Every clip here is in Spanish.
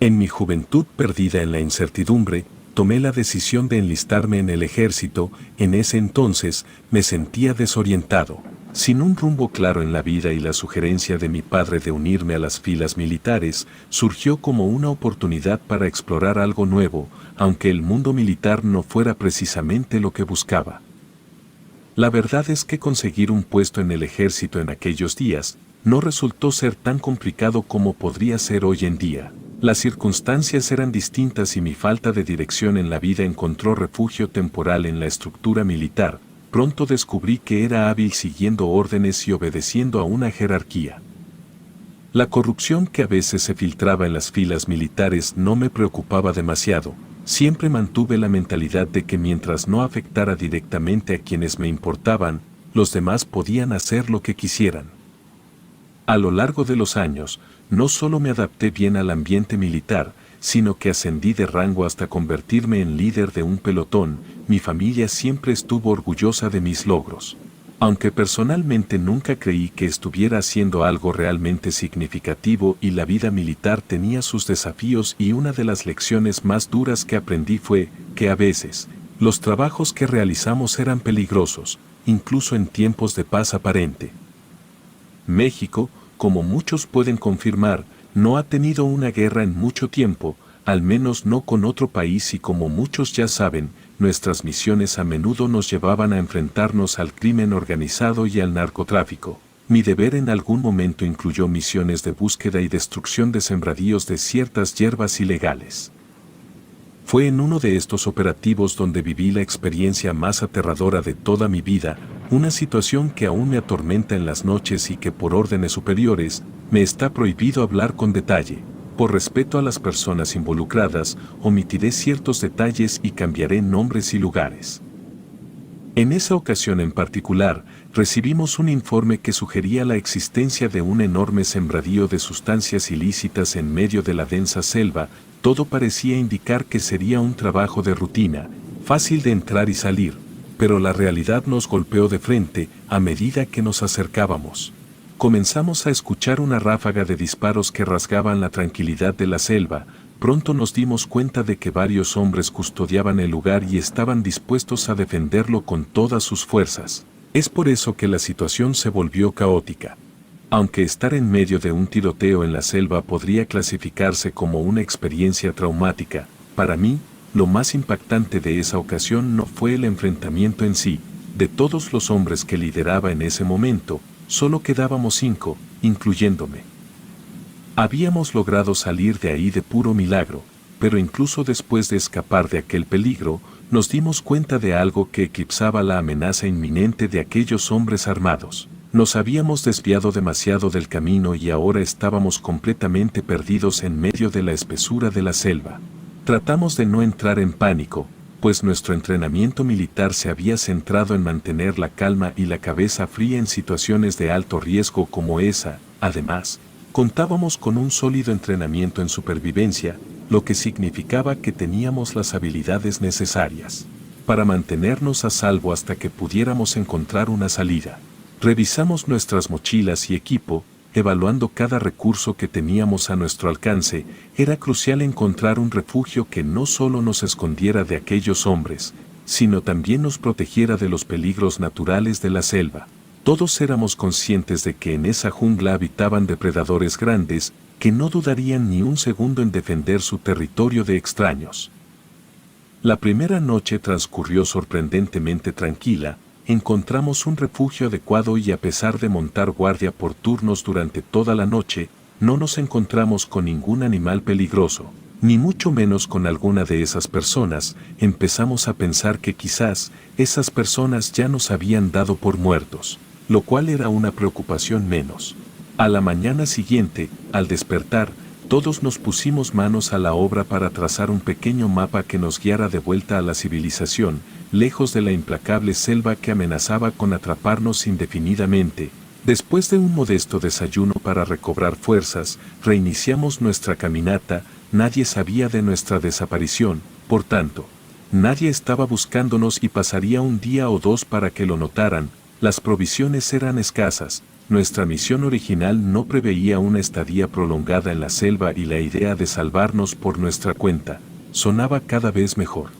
En mi juventud perdida en la incertidumbre, tomé la decisión de enlistarme en el ejército. En ese entonces me sentía desorientado, sin un rumbo claro en la vida, y la sugerencia de mi padre de unirme a las filas militares surgió como una oportunidad para explorar algo nuevo, aunque el mundo militar no fuera precisamente lo que buscaba. La verdad es que conseguir un puesto en el ejército en aquellos días no resultó ser tan complicado como podría ser hoy en día. Las circunstancias eran distintas y mi falta de dirección en la vida encontró refugio temporal en la estructura militar. Pronto descubrí que era hábil siguiendo órdenes y obedeciendo a una jerarquía. La corrupción que a veces se filtraba en las filas militares no me preocupaba demasiado. Siempre mantuve la mentalidad de que mientras no afectara directamente a quienes me importaban, los demás podían hacer lo que quisieran. A lo largo de los años, no solo me adapté bien al ambiente militar, sino que ascendí de rango hasta convertirme en líder de un pelotón. Mi familia siempre estuvo orgullosa de mis logros. Aunque personalmente nunca creí que estuviera haciendo algo realmente significativo, y la vida militar tenía sus desafíos, y una de las lecciones más duras que aprendí fue que a veces, los trabajos que realizamos eran peligrosos, incluso en tiempos de paz aparente. México, como muchos pueden confirmar, no ha tenido una guerra en mucho tiempo, al menos no con otro país, y como muchos ya saben, nuestras misiones a menudo nos llevaban a enfrentarnos al crimen organizado y al narcotráfico. Mi deber en algún momento incluyó misiones de búsqueda y destrucción de sembradíos de ciertas hierbas ilegales. Fue en uno de estos operativos donde viví la experiencia más aterradora de toda mi vida, una situación que aún me atormenta en las noches y que por órdenes superiores me está prohibido hablar con detalle. Por respeto a las personas involucradas, omitiré ciertos detalles y cambiaré nombres y lugares. En esa ocasión en particular, recibimos un informe que sugería la existencia de un enorme sembradío de sustancias ilícitas en medio de la densa selva. Todo parecía indicar que sería un trabajo de rutina, fácil de entrar y salir, pero la realidad nos golpeó de frente a medida que nos acercábamos. Comenzamos a escuchar una ráfaga de disparos que rasgaban la tranquilidad de la selva. Pronto nos dimos cuenta de que varios hombres custodiaban el lugar y estaban dispuestos a defenderlo con todas sus fuerzas. Es por eso que la situación se volvió caótica. Aunque estar en medio de un tiroteo en la selva podría clasificarse como una experiencia traumática, para mí, lo más impactante de esa ocasión no fue el enfrentamiento en sí. De todos los hombres que lideraba en ese momento, solo quedábamos 5, incluyéndome. Habíamos logrado salir de ahí de puro milagro, pero incluso después de escapar de aquel peligro, nos dimos cuenta de algo que eclipsaba la amenaza inminente de aquellos hombres armados. Nos habíamos desviado demasiado del camino y ahora estábamos completamente perdidos en medio de la espesura de la selva. Tratamos de no entrar en pánico, pues nuestro entrenamiento militar se había centrado en mantener la calma y la cabeza fría en situaciones de alto riesgo como esa. Además, contábamos con un sólido entrenamiento en supervivencia, lo que significaba que teníamos las habilidades necesarias para mantenernos a salvo hasta que pudiéramos encontrar una salida. Revisamos nuestras mochilas y equipo, evaluando cada recurso que teníamos a nuestro alcance. Era crucial encontrar un refugio que no solo nos escondiera de aquellos hombres, sino también nos protegiera de los peligros naturales de la selva. Todos éramos conscientes de que en esa jungla habitaban depredadores grandes, que no dudarían ni un segundo en defender su territorio de extraños. La primera noche transcurrió sorprendentemente tranquila. Encontramos un refugio adecuado y a pesar de montar guardia por turnos durante toda la noche, no nos encontramos con ningún animal peligroso, ni mucho menos con alguna de esas personas. Empezamos a pensar que quizás esas personas ya nos habían dado por muertos, lo cual era una preocupación menos. A la mañana siguiente, al despertar, todos nos pusimos manos a la obra para trazar un pequeño mapa que nos guiara de vuelta a la civilización, lejos de la implacable selva que amenazaba con atraparnos indefinidamente. Después de un modesto desayuno para recobrar fuerzas, reiniciamos nuestra caminata. Nadie sabía de nuestra desaparición, por tanto, nadie estaba buscándonos y pasaría un día o dos para que lo notaran. Las provisiones eran escasas, nuestra misión original no preveía una estadía prolongada en la selva y la idea de salvarnos por nuestra cuenta sonaba cada vez mejor.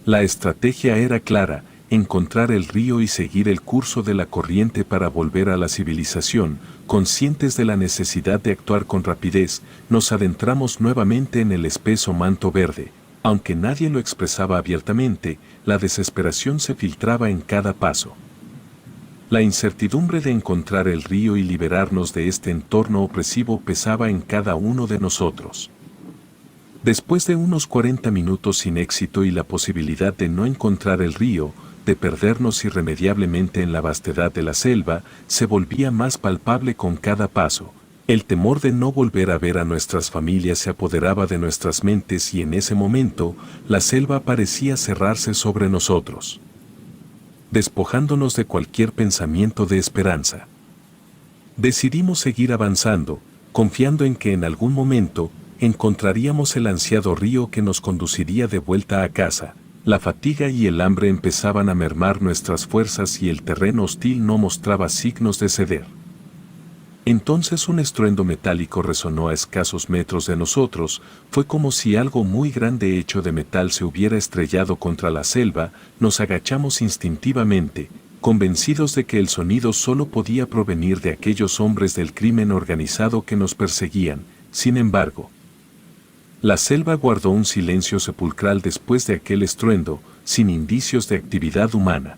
La estrategia era clara: encontrar el río y seguir el curso de la corriente para volver a la civilización. Conscientes de la necesidad de actuar con rapidez, nos adentramos nuevamente en el espeso manto verde. Aunque nadie lo expresaba abiertamente, la desesperación se filtraba en cada paso. La incertidumbre de encontrar el río y liberarnos de este entorno opresivo pesaba en cada uno de nosotros. Después de unos 40 minutos sin éxito y la posibilidad de no encontrar el río, de perdernos irremediablemente en la vastedad de la selva, se volvía más palpable con cada paso. El temor de no volver a ver a nuestras familias se apoderaba de nuestras mentes y en ese momento, la selva parecía cerrarse sobre nosotros, despojándonos de cualquier pensamiento de esperanza. Decidimos seguir avanzando, confiando en que en algún momento encontraríamos el ansiado río que nos conduciría de vuelta a casa. La fatiga y el hambre empezaban a mermar nuestras fuerzas y el terreno hostil no mostraba signos de ceder. Entonces un estruendo metálico resonó a escasos metros de nosotros. Fue como si algo muy grande hecho de metal se hubiera estrellado contra la selva. Nos agachamos instintivamente, convencidos de que el sonido solo podía provenir de aquellos hombres del crimen organizado que nos perseguían. Sin embargo, la selva guardó un silencio sepulcral después de aquel estruendo, sin indicios de actividad humana.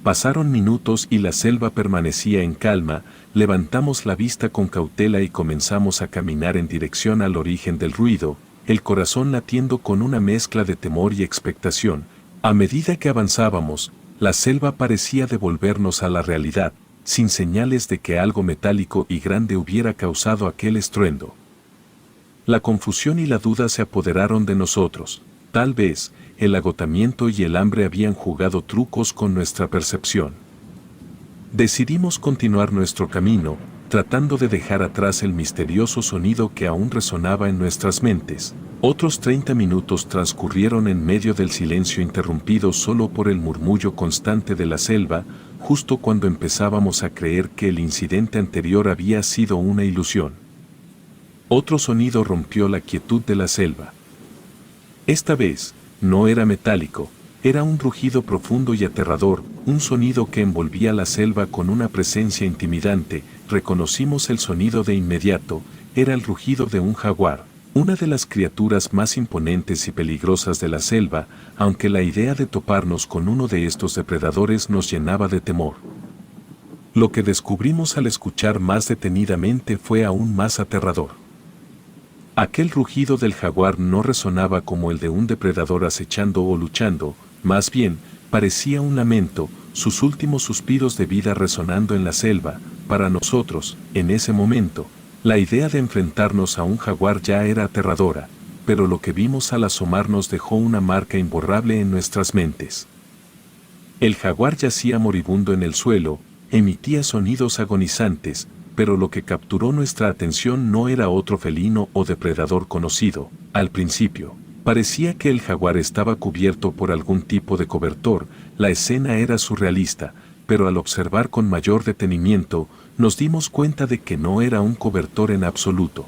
Pasaron minutos y la selva permanecía en calma. Levantamos la vista con cautela y comenzamos a caminar en dirección al origen del ruido, el corazón latiendo con una mezcla de temor y expectación. A medida que avanzábamos, la selva parecía devolvernos a la realidad, sin señales de que algo metálico y grande hubiera causado aquel estruendo. La confusión y la duda se apoderaron de nosotros. Tal vez, el agotamiento y el hambre habían jugado trucos con nuestra percepción. Decidimos continuar nuestro camino, tratando de dejar atrás el misterioso sonido que aún resonaba en nuestras mentes. Otros 30 minutos transcurrieron en medio del silencio interrumpido solo por el murmullo constante de la selva, justo cuando empezábamos a creer que el incidente anterior había sido una ilusión. Otro sonido rompió la quietud de la selva. Esta vez, no era metálico, era un rugido profundo y aterrador, un sonido que envolvía la selva con una presencia intimidante. Reconocimos el sonido de inmediato, era el rugido de un jaguar, una de las criaturas más imponentes y peligrosas de la selva, aunque la idea de toparnos con uno de estos depredadores nos llenaba de temor. Lo que descubrimos al escuchar más detenidamente fue aún más aterrador. Aquel rugido del jaguar no resonaba como el de un depredador acechando o luchando, más bien, parecía un lamento, sus últimos suspiros de vida resonando en la selva. Para nosotros, en ese momento, la idea de enfrentarnos a un jaguar ya era aterradora, pero lo que vimos al asomarnos dejó una marca imborrable en nuestras mentes. El jaguar yacía moribundo en el suelo, emitía sonidos agonizantes, pero lo que capturó nuestra atención no era otro felino o depredador conocido. Al principio, parecía que el jaguar estaba cubierto por algún tipo de cobertor. La escena era surrealista, pero al observar con mayor detenimiento, nos dimos cuenta de que no era un cobertor en absoluto,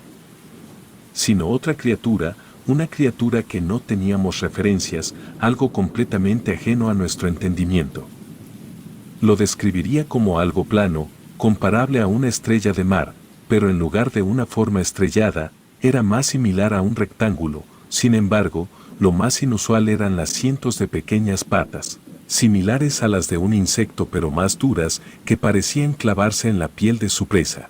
sino otra criatura, una criatura que no teníamos referencias, algo completamente ajeno a nuestro entendimiento. Lo describiría como algo plano, comparable a una estrella de mar, pero en lugar de una forma estrellada, era más similar a un rectángulo. Sin embargo, lo más inusual eran las cientos de pequeñas patas, similares a las de un insecto pero más duras, que parecían clavarse en la piel de su presa.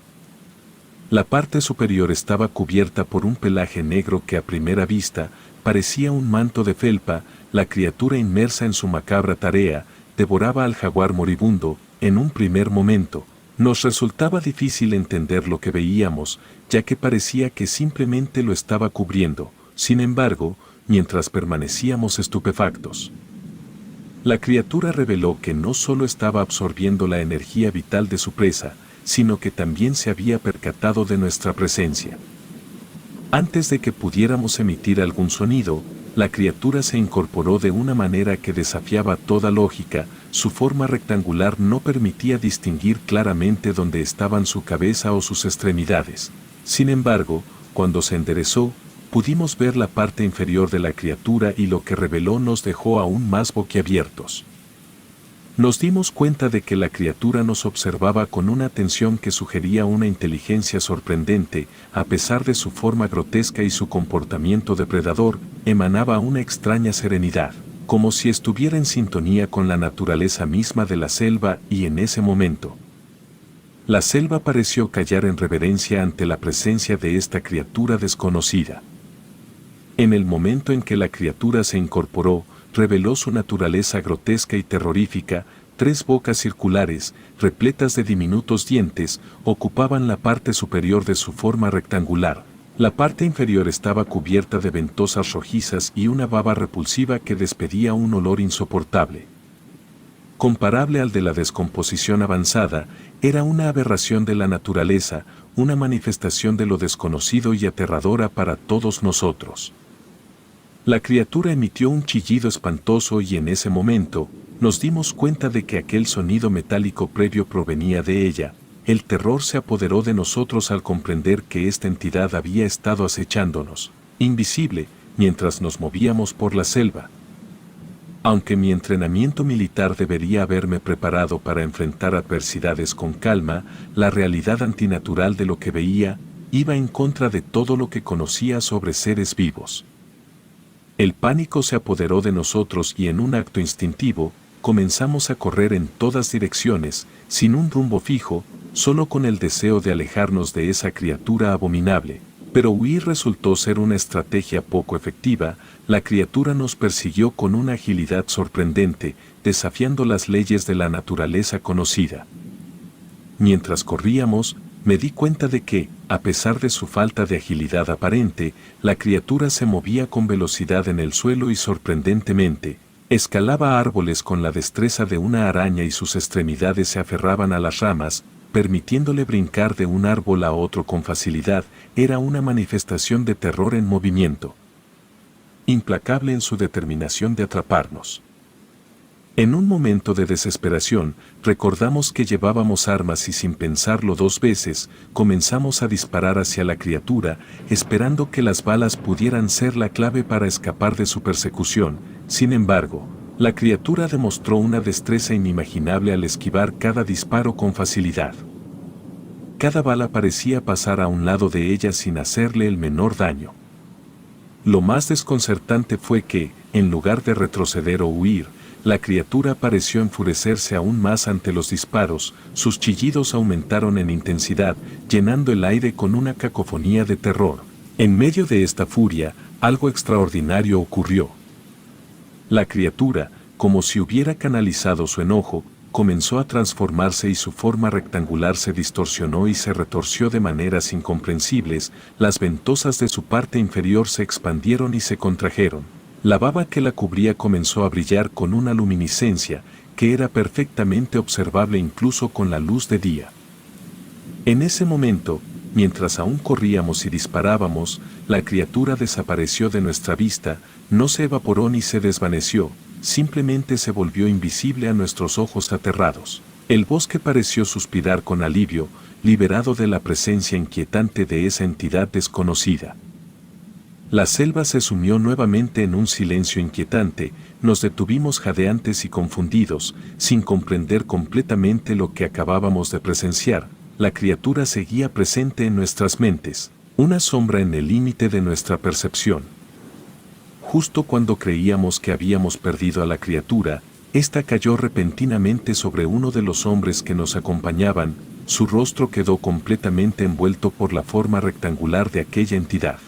La parte superior estaba cubierta por un pelaje negro que a primera vista parecía un manto de felpa. La criatura, inmersa en su macabra tarea, devoraba al jaguar moribundo. En un primer momento, nos resultaba difícil entender lo que veíamos, ya que parecía que simplemente lo estaba cubriendo. Sin embargo, mientras permanecíamos estupefactos, la criatura reveló que no solo estaba absorbiendo la energía vital de su presa, sino que también se había percatado de nuestra presencia. Antes de que pudiéramos emitir algún sonido, la criatura se incorporó de una manera que desafiaba toda lógica. su forma rectangular no permitía distinguir claramente dónde estaban su cabeza o sus extremidades. Sin embargo, cuando se enderezó, pudimos ver la parte inferior de la criatura y lo que reveló nos dejó aún más boquiabiertos. Nos dimos cuenta de que la criatura nos observaba con una atención que sugería una inteligencia sorprendente, a pesar de su forma grotesca y su comportamiento depredador, emanaba una extraña serenidad, como si estuviera en sintonía con la naturaleza misma de la selva, y en ese momento, la selva pareció callar en reverencia ante la presencia de esta criatura desconocida. En el momento en que la criatura se incorporó, reveló su naturaleza grotesca y terrorífica. 3 bocas circulares, repletas de diminutos dientes, ocupaban la parte superior de su forma rectangular. La parte inferior estaba cubierta de ventosas rojizas y una baba repulsiva que despedía un olor insoportable. Comparable al de la descomposición avanzada, era una aberración de la naturaleza, una manifestación de lo desconocido y aterradora para todos nosotros. La criatura emitió un chillido espantoso y en ese momento, nos dimos cuenta de que aquel sonido metálico previo provenía de ella. El terror se apoderó de nosotros al comprender que esta entidad había estado acechándonos, invisible, mientras nos movíamos por la selva. Aunque mi entrenamiento militar debería haberme preparado para enfrentar adversidades con calma, la realidad antinatural de lo que veía iba en contra de todo lo que conocía sobre seres vivos. El pánico se apoderó de nosotros y en un acto instintivo, comenzamos a correr en todas direcciones, sin un rumbo fijo, solo con el deseo de alejarnos de esa criatura abominable. Pero huir resultó ser una estrategia poco efectiva. La criatura nos persiguió con una agilidad sorprendente, desafiando las leyes de la naturaleza conocida. Mientras corríamos, me di cuenta de que, a pesar de su falta de agilidad aparente, la criatura se movía con velocidad en el suelo y sorprendentemente, escalaba árboles con la destreza de una araña y sus extremidades se aferraban a las ramas, permitiéndole brincar de un árbol a otro con facilidad. Era una manifestación de terror en movimiento, implacable en su determinación de atraparnos. En un momento de desesperación, recordamos que llevábamos armas y sin pensarlo 2 veces, comenzamos a disparar hacia la criatura, esperando que las balas pudieran ser la clave para escapar de su persecución. Sin embargo, la criatura demostró una destreza inimaginable al esquivar cada disparo con facilidad. Cada bala parecía pasar a un lado de ella sin hacerle el menor daño. Lo más desconcertante fue que, en lugar de retroceder o huir, la criatura pareció enfurecerse aún más ante los disparos. Sus chillidos aumentaron en intensidad, llenando el aire con una cacofonía de terror. En medio de esta furia, algo extraordinario ocurrió. La criatura, como si hubiera canalizado su enojo, comenzó a transformarse y su forma rectangular se distorsionó y se retorció de maneras incomprensibles. Las ventosas de su parte inferior se expandieron y se contrajeron. La baba que la cubría comenzó a brillar con una luminiscencia que era perfectamente observable incluso con la luz de día. En ese momento, mientras aún corríamos y disparábamos, la criatura desapareció de nuestra vista, no se evaporó ni se desvaneció, simplemente se volvió invisible a nuestros ojos aterrados. El bosque pareció suspirar con alivio, liberado de la presencia inquietante de esa entidad desconocida. La selva se sumió nuevamente en un silencio inquietante. Nos detuvimos jadeantes y confundidos, sin comprender completamente lo que acabábamos de presenciar. La criatura seguía presente en nuestras mentes, una sombra en el límite de nuestra percepción. Justo cuando creíamos que habíamos perdido a la criatura, ésta cayó repentinamente sobre uno de los hombres que nos acompañaban. Su rostro quedó completamente envuelto por la forma rectangular de aquella entidad.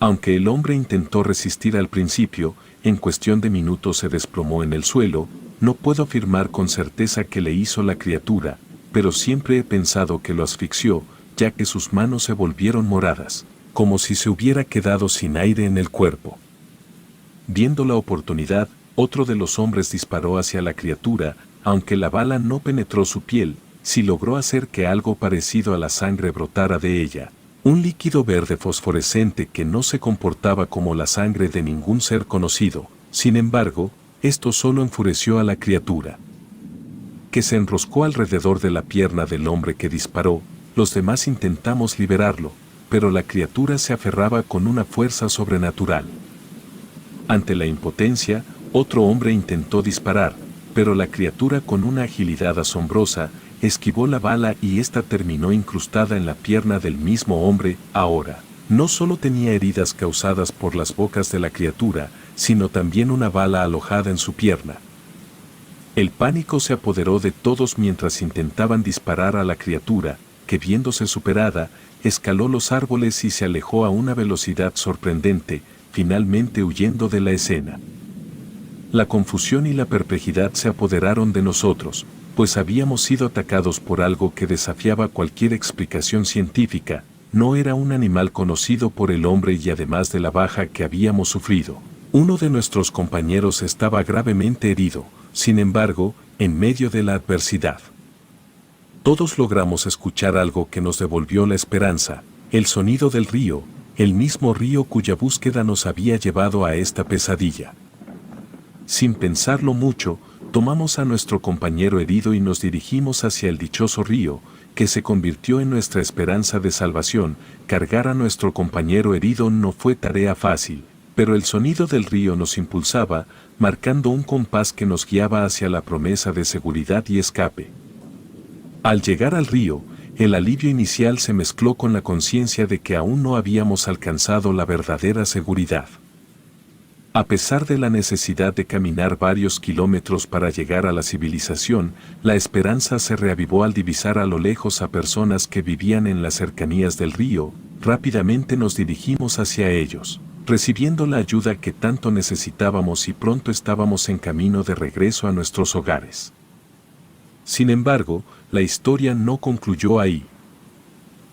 Aunque el hombre intentó resistir al principio, en cuestión de minutos se desplomó en el suelo. No puedo afirmar con certeza qué le hizo la criatura, pero siempre he pensado que lo asfixió, ya que sus manos se volvieron moradas, como si se hubiera quedado sin aire en el cuerpo. Viendo la oportunidad, otro de los hombres disparó hacia la criatura. Aunque la bala no penetró su piel, sí logró hacer que algo parecido a la sangre brotara de ella. Un líquido verde fosforescente que no se comportaba como la sangre de ningún ser conocido. Sin embargo, Esto solo enfureció a la criatura, que se enroscó alrededor de la pierna del hombre que disparó. Los demás intentamos liberarlo, pero la criatura se aferraba con una fuerza sobrenatural. Ante la impotencia, otro hombre intentó disparar, pero la criatura con una agilidad asombrosa esquivó la bala y ésta terminó incrustada en la pierna del mismo hombre. Ahora, no solo tenía heridas causadas por las bocas de la criatura, sino también una bala alojada en su pierna. El pánico se apoderó de todos mientras intentaban disparar a la criatura, que viéndose superada, escaló los árboles y se alejó a una velocidad sorprendente, finalmente huyendo de la escena. La confusión y la perplejidad se apoderaron de nosotros, pues habíamos sido atacados por algo que desafiaba cualquier explicación científica. No era un animal conocido por el hombre y además de la baja que habíamos sufrido, uno de nuestros compañeros estaba gravemente herido. Sin embargo, en medio de la adversidad, todos logramos escuchar algo que nos devolvió la esperanza, el sonido del río, el mismo río cuya búsqueda nos había llevado a esta pesadilla. Sin pensarlo mucho, tomamos a nuestro compañero herido y nos dirigimos hacia el dichoso río, que se convirtió en nuestra esperanza de salvación. Cargar a nuestro compañero herido no fue tarea fácil, pero el sonido del río nos impulsaba, marcando un compás que nos guiaba hacia la promesa de seguridad y escape. Al llegar al río, el alivio inicial se mezcló con la conciencia de que aún no habíamos alcanzado la verdadera seguridad. A pesar de la necesidad de caminar varios kilómetros para llegar a la civilización, la esperanza se reavivó al divisar a lo lejos a personas que vivían en las cercanías del río. Rápidamente nos dirigimos hacia ellos, recibiendo la ayuda que tanto necesitábamos y pronto estábamos en camino de regreso a nuestros hogares. Sin embargo, la historia no concluyó ahí.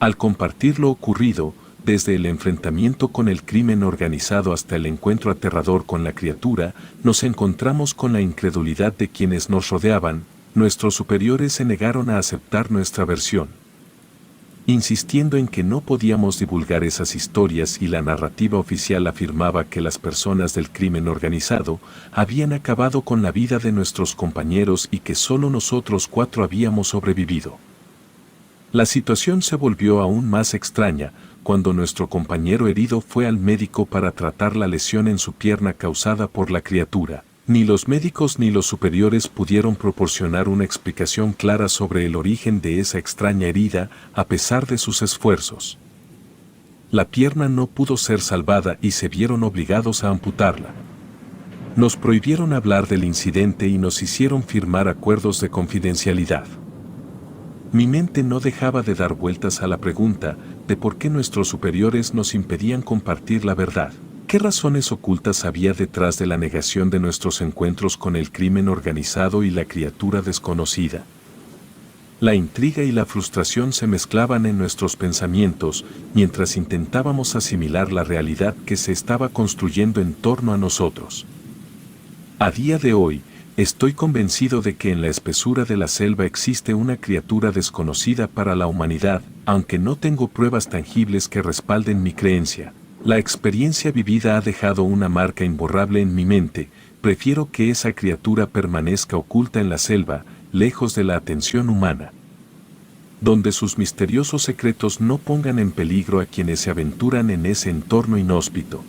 Al compartir lo ocurrido, desde el enfrentamiento con el crimen organizado hasta el encuentro aterrador con la criatura, nos encontramos con la incredulidad de quienes nos rodeaban. Nuestros superiores se negaron a aceptar nuestra versión, insistiendo en que no podíamos divulgar esas historias, y la narrativa oficial afirmaba que las personas del crimen organizado habían acabado con la vida de nuestros compañeros y que solo nosotros 4 habíamos sobrevivido. La situación se volvió aún más extraña cuando nuestro compañero herido fue al médico para tratar la lesión en su pierna causada por la criatura. Ni los médicos ni los superiores pudieron proporcionar una explicación clara sobre el origen de esa extraña herida, a pesar de sus esfuerzos. La pierna no pudo ser salvada y se vieron obligados a amputarla. Nos prohibieron hablar del incidente y nos hicieron firmar acuerdos de confidencialidad. Mi mente no dejaba de dar vueltas a la pregunta de por qué nuestros superiores nos impedían compartir la verdad. ¿Qué razones ocultas había detrás de la negación de nuestros encuentros con el crimen organizado y la criatura desconocida? La intriga y la frustración se mezclaban en nuestros pensamientos mientras intentábamos asimilar la realidad que se estaba construyendo en torno a nosotros. A día de hoy, estoy convencido de que en la espesura de la selva existe una criatura desconocida para la humanidad, aunque no tengo pruebas tangibles que respalden mi creencia. La experiencia vivida ha dejado una marca imborrable en mi mente. Prefiero que esa criatura permanezca oculta en la selva, lejos de la atención humana, donde sus misteriosos secretos no pongan en peligro a quienes se aventuran en ese entorno inhóspito.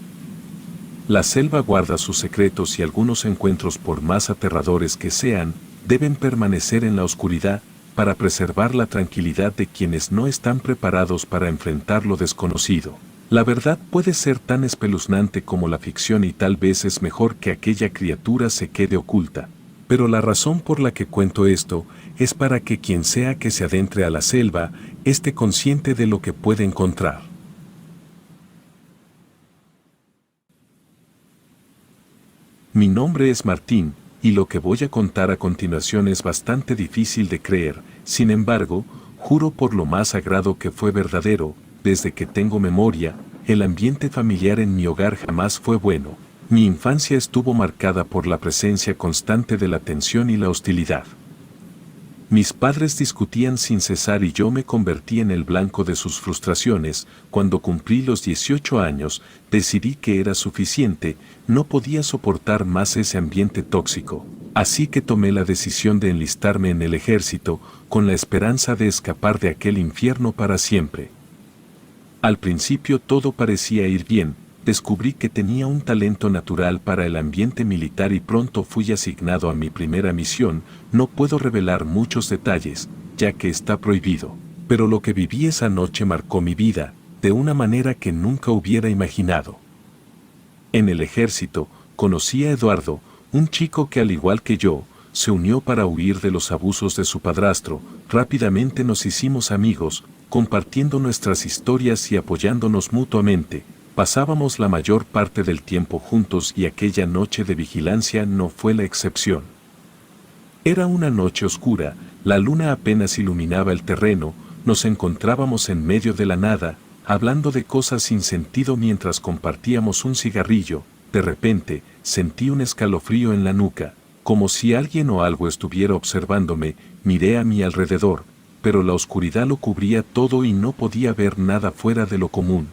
La selva guarda sus secretos y algunos encuentros, por más aterradores que sean, deben permanecer en la oscuridad para preservar la tranquilidad de quienes no están preparados para enfrentar lo desconocido. La verdad puede ser tan espeluznante como la ficción y tal vez es mejor que aquella criatura se quede oculta. Pero la razón por la que cuento esto es para que quien sea que se adentre a la selva esté consciente de lo que puede encontrar. Mi nombre es Martín, y lo que voy a contar a continuación es bastante difícil de creer. Sin embargo, juro por lo más sagrado que fue verdadero. Desde que tengo memoria, el ambiente familiar en mi hogar jamás fue bueno. Mi infancia estuvo marcada por la presencia constante de la tensión y la hostilidad. Mis padres discutían sin cesar y yo me convertí en el blanco de sus frustraciones. Cuando cumplí los 18 años, decidí que era suficiente, no podía soportar más ese ambiente tóxico. Así que tomé la decisión de enlistarme en el ejército, con la esperanza de escapar de aquel infierno para siempre. Al principio todo parecía ir bien, descubrí que tenía un talento natural para el ambiente militar y pronto fui asignado a mi primera misión. No puedo revelar muchos detalles, ya que está prohibido, pero lo que viví esa noche marcó mi vida, de una manera que nunca hubiera imaginado. En el ejército, conocí a Eduardo, un chico que al igual que yo, se unió para huir de los abusos de su padrastro. Rápidamente nos hicimos amigos, compartiendo nuestras historias y apoyándonos mutuamente. Pasábamos la mayor parte del tiempo juntos y aquella noche de vigilancia no fue la excepción. Era una noche oscura, la luna apenas iluminaba el terreno, nos encontrábamos en medio de la nada, hablando de cosas sin sentido mientras compartíamos un cigarrillo. De repente, sentí un escalofrío en la nuca, como si alguien o algo estuviera observándome. Miré a mi alrededor, pero la oscuridad lo cubría todo y no podía ver nada fuera de lo común.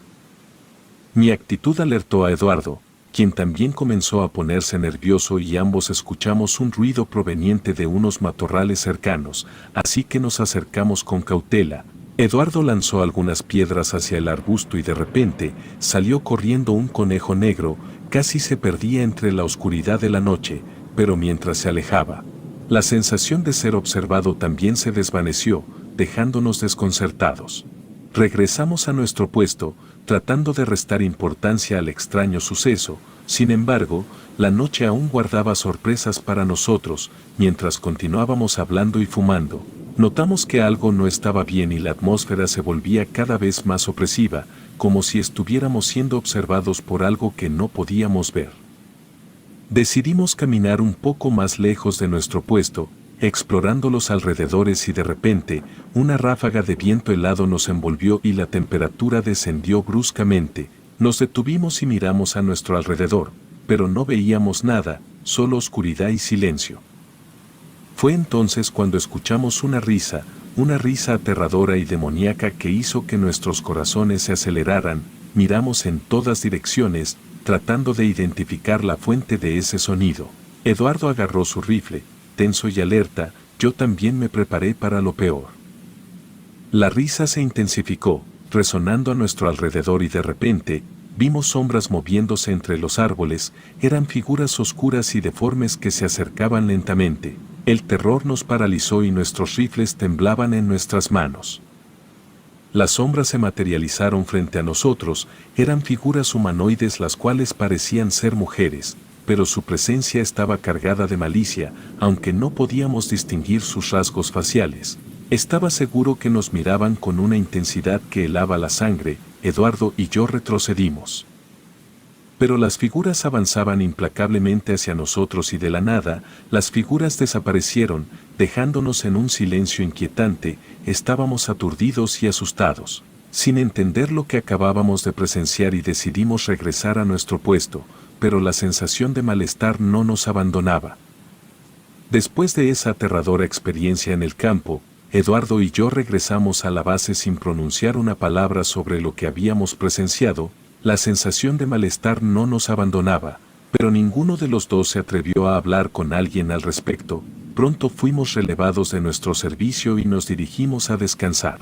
Mi actitud alertó a Eduardo, quien también comenzó a ponerse nervioso y ambos escuchamos un ruido proveniente de unos matorrales cercanos, así que nos acercamos con cautela. Eduardo lanzó algunas piedras hacia el arbusto y de repente salió corriendo un conejo negro, casi se perdía entre la oscuridad de la noche, pero mientras se alejaba, la sensación de ser observado también se desvaneció, dejándonos desconcertados. Regresamos a nuestro puesto, tratando de restar importancia al extraño suceso. Sin embargo, la noche aún guardaba sorpresas para nosotros. Mientras continuábamos hablando y fumando, notamos que algo no estaba bien y la atmósfera se volvía cada vez más opresiva, como si estuviéramos siendo observados por algo que no podíamos ver. Decidimos caminar un poco más lejos de nuestro puesto, explorando los alrededores y de repente, una ráfaga de viento helado nos envolvió y la temperatura descendió bruscamente. Nos detuvimos y miramos a nuestro alrededor, pero no veíamos nada, solo oscuridad y silencio. Fue entonces cuando escuchamos una risa aterradora y demoníaca que hizo que nuestros corazones se aceleraran. Miramos en todas direcciones, tratando de identificar la fuente de ese sonido. Eduardo agarró su rifle, tenso y alerta. Yo también me preparé para lo peor. La risa se intensificó, resonando a nuestro alrededor y de repente, vimos sombras moviéndose entre los árboles. Eran figuras oscuras y deformes que se acercaban lentamente. El terror nos paralizó y nuestros rifles temblaban en nuestras manos. Las sombras se materializaron frente a nosotros. Eran figuras humanoides las cuales parecían ser mujeres, pero su presencia estaba cargada de malicia, aunque no podíamos distinguir sus rasgos faciales. Estaba seguro que nos miraban con una intensidad que helaba la sangre. Eduardo y yo retrocedimos. Pero las figuras avanzaban implacablemente hacia nosotros y de la nada, las figuras desaparecieron, dejándonos en un silencio inquietante. Estábamos aturdidos y asustados, sin entender lo que acabábamos de presenciar y decidimos regresar a nuestro puesto, pero la sensación de malestar no nos abandonaba. Después de esa aterradora experiencia en el campo, Eduardo y yo regresamos a la base sin pronunciar una palabra sobre lo que habíamos presenciado. La sensación de malestar no nos abandonaba, pero ninguno de los dos se atrevió a hablar con alguien al respecto. Pronto fuimos relevados de nuestro servicio y nos dirigimos a descansar.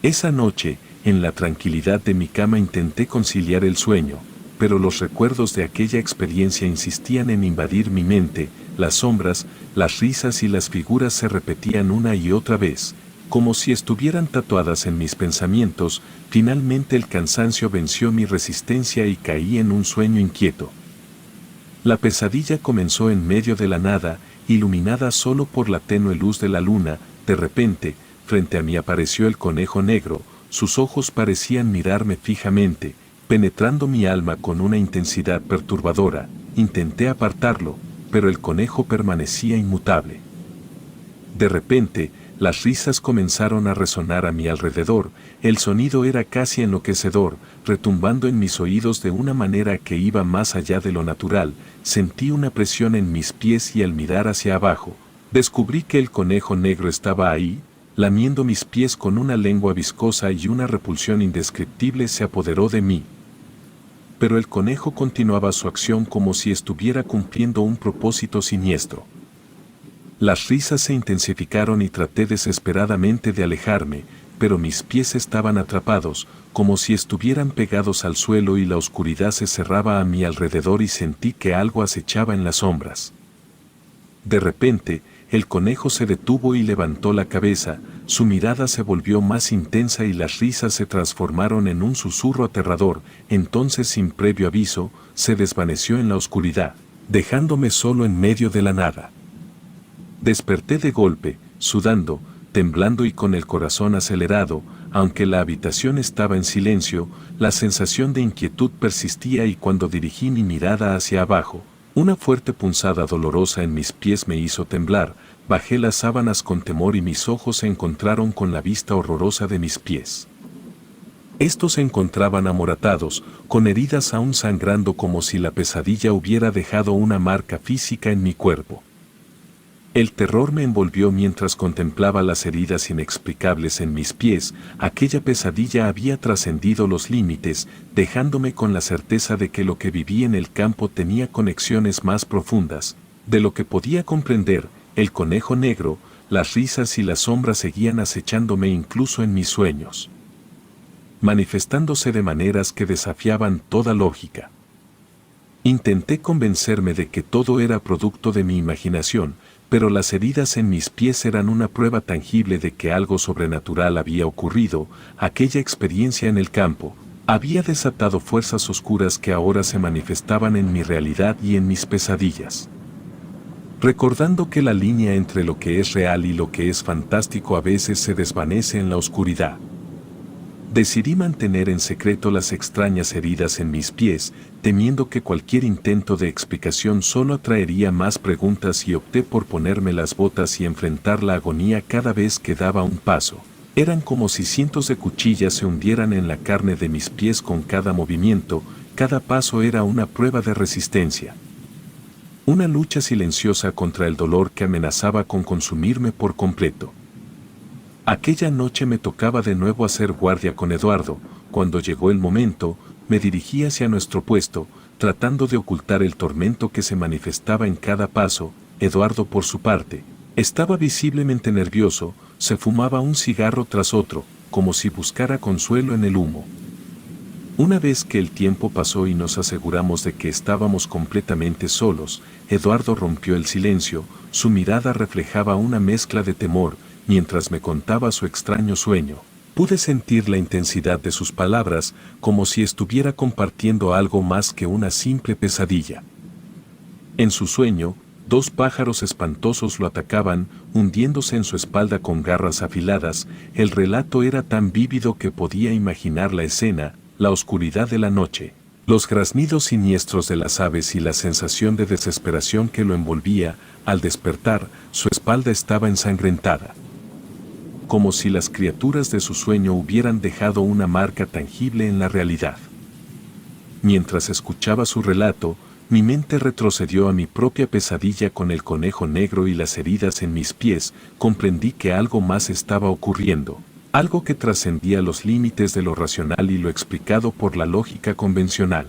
Esa noche, en la tranquilidad de mi cama intenté conciliar el sueño, pero los recuerdos de aquella experiencia insistían en invadir mi mente. Las sombras, las risas y las figuras se repetían una y otra vez, como si estuvieran tatuadas en mis pensamientos. Finalmente el cansancio venció mi resistencia y caí en un sueño inquieto. La pesadilla comenzó en medio de la nada, iluminada solo por la tenue luz de la luna. De repente, frente a mí apareció el conejo negro. Sus ojos parecían mirarme fijamente, penetrando mi alma con una intensidad perturbadora. Intenté apartarlo, pero el conejo permanecía inmutable. De repente, las risas comenzaron a resonar a mi alrededor. El sonido era casi enloquecedor, retumbando en mis oídos de una manera que iba más allá de lo natural. Sentí una presión en mis pies y al mirar hacia abajo, Descubrí que el conejo negro estaba ahí, lamiendo mis pies con una lengua viscosa y una repulsión indescriptible se apoderó de mí. Pero el conejo continuaba su acción como si estuviera cumpliendo un propósito siniestro. Las risas se intensificaron y traté desesperadamente de alejarme, pero mis pies estaban atrapados, como si estuvieran pegados al suelo y la oscuridad se cerraba a mi alrededor y sentí que algo acechaba en las sombras. De repente, el conejo se detuvo y levantó la cabeza, su mirada se volvió más intensa y las risas se transformaron en un susurro aterrador, entonces sin previo aviso, se desvaneció en la oscuridad, dejándome solo en medio de la nada. Desperté de golpe, sudando, temblando y con el corazón acelerado, aunque la habitación estaba en silencio, la sensación de inquietud persistía y cuando dirigí mi mirada hacia abajo, una fuerte punzada dolorosa en mis pies me hizo temblar, bajé las sábanas con temor y mis ojos se encontraron con la vista horrorosa de mis pies. Estos se encontraban amoratados, con heridas aún sangrando como si la pesadilla hubiera dejado una marca física en mi cuerpo. El terror me envolvió mientras contemplaba las heridas inexplicables en mis pies, aquella pesadilla había trascendido los límites, dejándome con la certeza de que lo que viví en el campo tenía conexiones más profundas, de lo que podía comprender, el conejo negro, las risas y las sombras seguían acechándome incluso en mis sueños, manifestándose de maneras que desafiaban toda lógica. Intenté convencerme de que todo era producto de mi imaginación, pero las heridas en mis pies eran una prueba tangible de que algo sobrenatural había ocurrido, aquella experiencia en el campo, había desatado fuerzas oscuras que ahora se manifestaban en mi realidad y en mis pesadillas. Recordando que la línea entre lo que es real y lo que es fantástico a veces se desvanece en la oscuridad. Decidí mantener en secreto las extrañas heridas en mis pies, temiendo que cualquier intento de explicación solo atraería más preguntas y opté por ponerme las botas y enfrentar la agonía cada vez que daba un paso. Eran como si cientos de cuchillas se hundieran en la carne de mis pies con cada movimiento, cada paso era una prueba de resistencia. Una lucha silenciosa contra el dolor que amenazaba con consumirme por completo. Aquella noche me tocaba de nuevo hacer guardia con Eduardo. Cuando llegó el momento, me dirigí hacia nuestro puesto, tratando de ocultar el tormento que se manifestaba en cada paso. Eduardo, por su parte, estaba visiblemente nervioso, se fumaba un cigarro tras otro, como si buscara consuelo en el humo. Una vez que el tiempo pasó y nos aseguramos de que estábamos completamente solos, Eduardo rompió el silencio, su mirada reflejaba una mezcla de temor. Mientras me contaba su extraño sueño, pude sentir la intensidad de sus palabras como si estuviera compartiendo algo más que una simple pesadilla. En su sueño, dos pájaros espantosos lo atacaban, hundiéndose en su espalda con garras afiladas. El relato era tan vívido que podía imaginar la escena, la oscuridad de la noche, los graznidos siniestros de las aves y la sensación de desesperación que lo envolvía. Al despertar, su espalda estaba ensangrentada, como si las criaturas de su sueño hubieran dejado una marca tangible en la realidad. Mientras escuchaba su relato, mi mente retrocedió a mi propia pesadilla con el conejo negro y las heridas en mis pies. Comprendí que algo más estaba ocurriendo, algo que trascendía los límites de lo racional y lo explicado por la lógica convencional.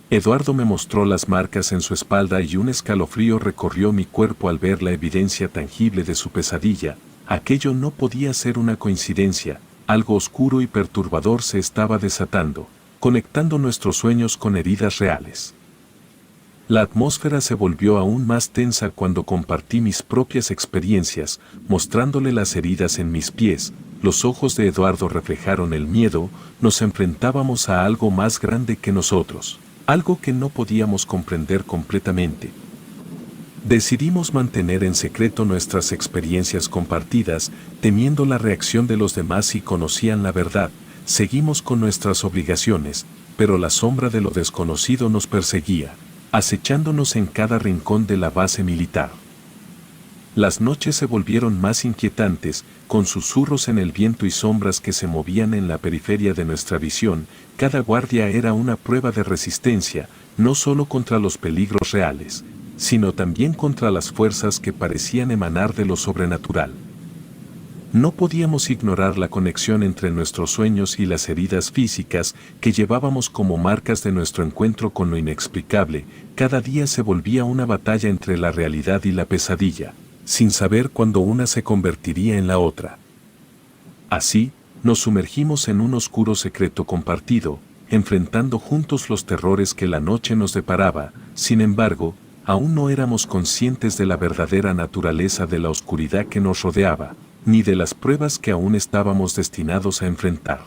Eduardo me mostró las marcas en su espalda y un escalofrío recorrió mi cuerpo al ver la evidencia tangible de su pesadilla. Aquello no podía ser una coincidencia, algo oscuro y perturbador se estaba desatando, conectando nuestros sueños con heridas reales. La atmósfera se volvió aún más tensa cuando compartí mis propias experiencias, mostrándole las heridas en mis pies. Los ojos de Eduardo reflejaron el miedo, nos enfrentábamos a algo más grande que nosotros, algo que no podíamos comprender completamente. Decidimos mantener en secreto nuestras experiencias compartidas, temiendo la reacción de los demás si conocían la verdad. Seguimos con nuestras obligaciones, pero la sombra de lo desconocido nos perseguía, acechándonos en cada rincón de la base militar. Las noches se volvieron más inquietantes, con susurros en el viento y sombras que se movían en la periferia de nuestra visión. Cada guardia era una prueba de resistencia, no solo contra los peligros reales, sino también contra las fuerzas que parecían emanar de lo sobrenatural. No podíamos ignorar la conexión entre nuestros sueños y las heridas físicas que llevábamos como marcas de nuestro encuentro con lo inexplicable. Cada día se volvía una batalla entre la realidad y la pesadilla, sin saber cuándo una se convertiría en la otra. Así, nos sumergimos en un oscuro secreto compartido, enfrentando juntos los terrores que la noche nos deparaba. Sin embargo, aún no éramos conscientes de la verdadera naturaleza de la oscuridad que nos rodeaba, ni de las pruebas que aún estábamos destinados a enfrentar.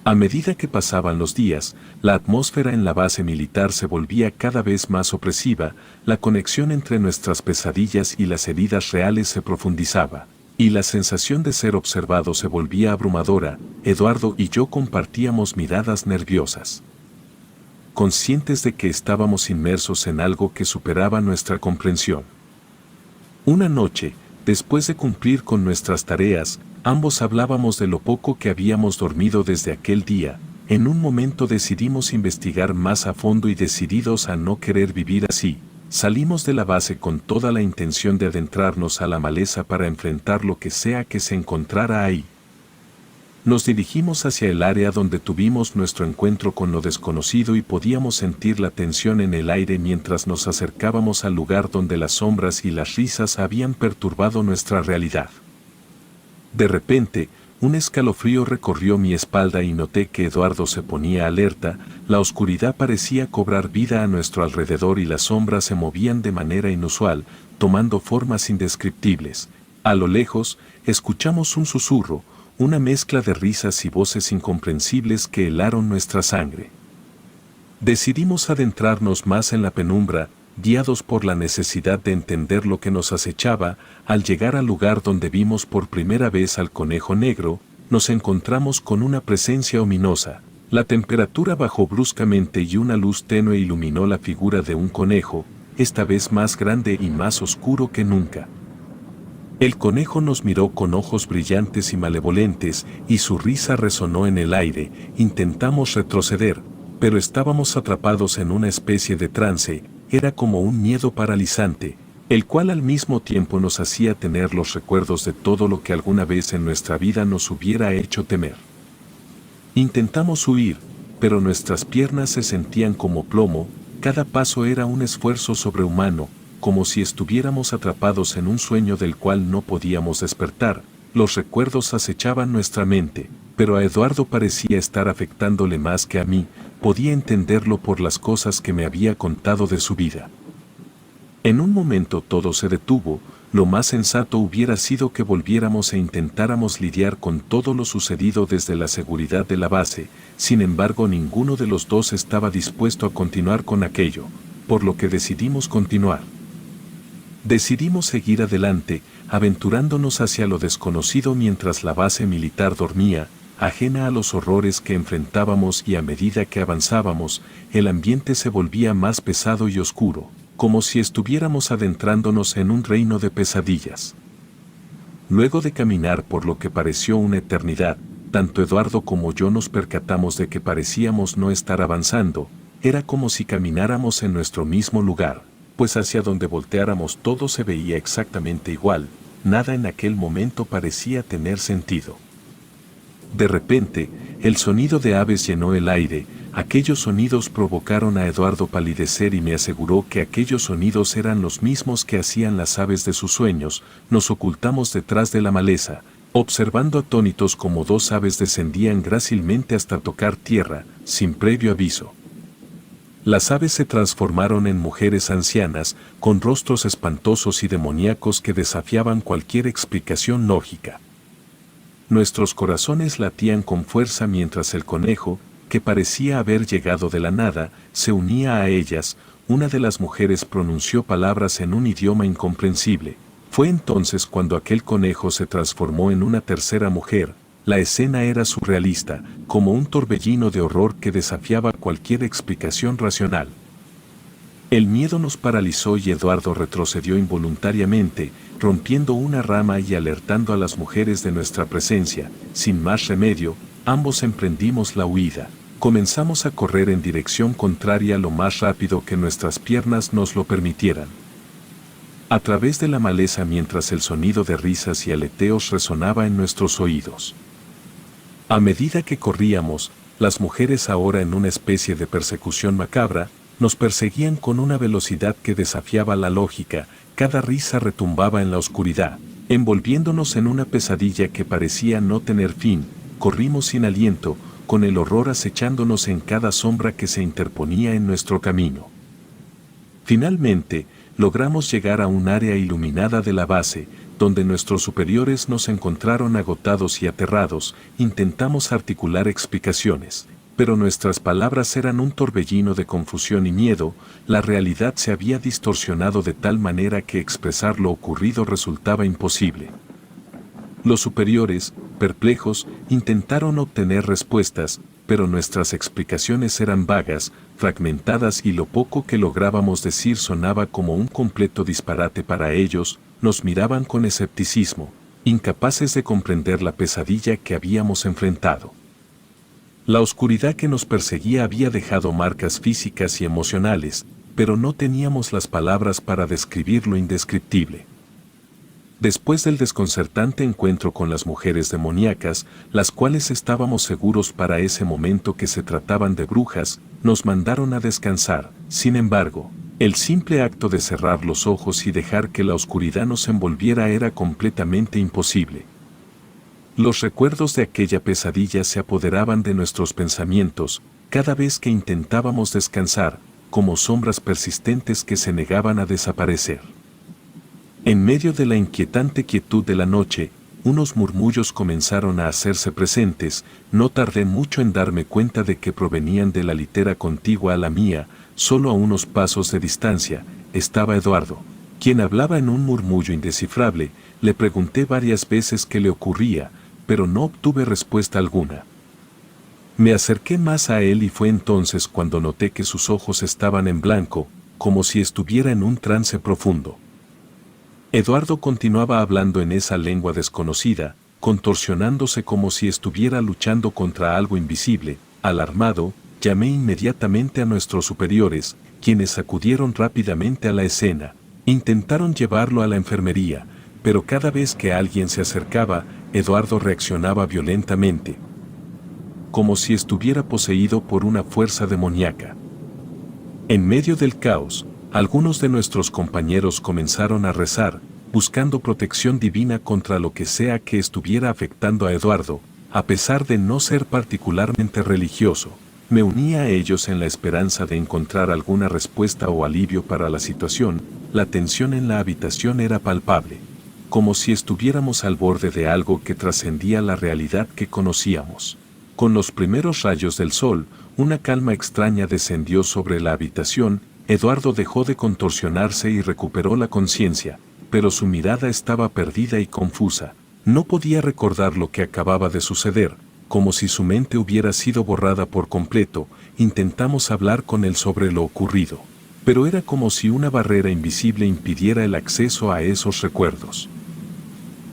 A medida que pasaban los días, la atmósfera en la base militar se volvía cada vez más opresiva, la conexión entre nuestras pesadillas y las heridas reales se profundizaba, y la sensación de ser observado se volvía abrumadora. Eduardo y yo compartíamos miradas nerviosas, conscientes de que estábamos inmersos en algo que superaba nuestra comprensión. Una noche, después de cumplir con nuestras tareas, ambos hablábamos de lo poco que habíamos dormido desde aquel día. En un momento decidimos investigar más a fondo y decididos a no querer vivir así, salimos de la base con toda la intención de adentrarnos a la maleza para enfrentar lo que sea que se encontrara ahí. Nos dirigimos hacia el área donde tuvimos nuestro encuentro con lo desconocido y podíamos sentir la tensión en el aire mientras nos acercábamos al lugar donde las sombras y las risas habían perturbado nuestra realidad. De repente, un escalofrío recorrió mi espalda y noté que Eduardo se ponía alerta. La oscuridad parecía cobrar vida a nuestro alrededor y las sombras se movían de manera inusual, tomando formas indescriptibles. A lo lejos, escuchamos un susurro, una mezcla de risas y voces incomprensibles que helaron nuestra sangre. Decidimos adentrarnos más en la penumbra, guiados por la necesidad de entender lo que nos acechaba. Al llegar al lugar donde vimos por primera vez al conejo negro, nos encontramos con una presencia ominosa. La temperatura bajó bruscamente y una luz tenue iluminó la figura de un conejo, esta vez más grande y más oscuro que nunca. El conejo nos miró con ojos brillantes y malevolentes, y su risa resonó en el aire. Intentamos retroceder, pero estábamos atrapados en una especie de trance. Era como un miedo paralizante, el cual al mismo tiempo nos hacía tener los recuerdos de todo lo que alguna vez en nuestra vida nos hubiera hecho temer. Intentamos huir, pero nuestras piernas se sentían como plomo. Cada paso era un esfuerzo sobrehumano, como si estuviéramos atrapados en un sueño del cual no podíamos despertar. Los recuerdos acechaban nuestra mente, pero a Eduardo parecía estar afectándole más que a mí. Podía entenderlo por las cosas que me había contado de su vida. En un momento todo se detuvo. Lo más sensato hubiera sido que volviéramos e intentáramos lidiar con todo lo sucedido desde la seguridad de la base. Sin embargo, ninguno de los dos estaba dispuesto a continuar con aquello, por lo que decidimos continuar. Decidimos seguir adelante, aventurándonos hacia lo desconocido mientras la base militar dormía, ajena a los horrores que enfrentábamos, y a medida que avanzábamos, el ambiente se volvía más pesado y oscuro, como si estuviéramos adentrándonos en un reino de pesadillas. Luego de caminar por lo que pareció una eternidad, tanto Eduardo como yo nos percatamos de que parecíamos no estar avanzando. Era como si camináramos en nuestro mismo lugar, pues hacia donde volteáramos todo se veía exactamente igual. Nada en aquel momento parecía tener sentido. De repente, el sonido de aves llenó el aire. Aquellos sonidos provocaron a Eduardo palidecer y me aseguró que aquellos sonidos eran los mismos que hacían las aves de sus sueños. Nos ocultamos detrás de la maleza, observando atónitos como dos aves descendían grácilmente hasta tocar tierra, sin previo aviso. Las aves se transformaron en mujeres ancianas, con rostros espantosos y demoníacos que desafiaban cualquier explicación lógica. Nuestros corazones latían con fuerza mientras el conejo, que parecía haber llegado de la nada, se unía a ellas. Una de las mujeres pronunció palabras en un idioma incomprensible. Fue entonces cuando aquel conejo se transformó en una tercera mujer. La escena era surrealista, como un torbellino de horror que desafiaba cualquier explicación racional. El miedo nos paralizó y Eduardo retrocedió involuntariamente, rompiendo una rama y alertando a las mujeres de nuestra presencia. Sin más remedio, ambos emprendimos la huida. Comenzamos a correr en dirección contraria lo más rápido que nuestras piernas nos lo permitieran. A través de la maleza mientras el sonido de risas y aleteos resonaba en nuestros oídos. A medida que corríamos, las mujeres, ahora en una especie de persecución macabra, nos perseguían con una velocidad que desafiaba la lógica. Cada risa retumbaba en la oscuridad, envolviéndonos en una pesadilla que parecía no tener fin. Corrimos sin aliento, con el horror acechándonos en cada sombra que se interponía en nuestro camino. Finalmente, logramos llegar a un área iluminada de la base, donde nuestros superiores nos encontraron agotados y aterrados. Intentamos articular explicaciones, pero nuestras palabras eran un torbellino de confusión y miedo. La realidad se había distorsionado de tal manera que expresar lo ocurrido resultaba imposible. Los superiores, perplejos, intentaron obtener respuestas, pero nuestras explicaciones eran vagas, fragmentadas, y lo poco que lográbamos decir sonaba como un completo disparate para ellos. Nos miraban con escepticismo, incapaces de comprender la pesadilla que habíamos enfrentado. La oscuridad que nos perseguía había dejado marcas físicas y emocionales, pero no teníamos las palabras para describir lo indescriptible. Después del desconcertante encuentro con las mujeres demoníacas, las cuales estábamos seguros para ese momento que se trataban de brujas, nos mandaron a descansar. Sin embargo, el simple acto de cerrar los ojos y dejar que la oscuridad nos envolviera era completamente imposible. Los recuerdos de aquella pesadilla se apoderaban de nuestros pensamientos cada vez que intentábamos descansar, como sombras persistentes que se negaban a desaparecer. En medio de la inquietante quietud de la noche, unos murmullos comenzaron a hacerse presentes. No tardé mucho en darme cuenta de que provenían de la litera contigua a la mía. Solo a unos pasos de distancia estaba Eduardo, quien hablaba en un murmullo indescifrable. Le pregunté varias veces qué le ocurría, pero no obtuve respuesta alguna. Me acerqué más a él y fue entonces cuando noté que sus ojos estaban en blanco, como si estuviera en un trance profundo. Eduardo continuaba hablando en esa lengua desconocida, contorsionándose como si estuviera luchando contra algo invisible. Alarmado, llamé inmediatamente a nuestros superiores, quienes acudieron rápidamente a la escena. Intentaron llevarlo a la enfermería, pero cada vez que alguien se acercaba, Eduardo reaccionaba violentamente, como si estuviera poseído por una fuerza demoníaca. En medio del caos, algunos de nuestros compañeros comenzaron a rezar, buscando protección divina contra lo que sea que estuviera afectando a Eduardo. A pesar de no ser particularmente religioso, me uní a ellos en la esperanza de encontrar alguna respuesta o alivio para la situación. La tensión en la habitación era palpable, como si estuviéramos al borde de algo que trascendía la realidad que conocíamos. Con los primeros rayos del sol, una calma extraña descendió sobre la habitación. Eduardo dejó de contorsionarse y recuperó la conciencia, pero su mirada estaba perdida y confusa. No podía recordar lo que acababa de suceder, como si su mente hubiera sido borrada por completo. Intentamos hablar con él sobre lo ocurrido, pero era como si una barrera invisible impidiera el acceso a esos recuerdos.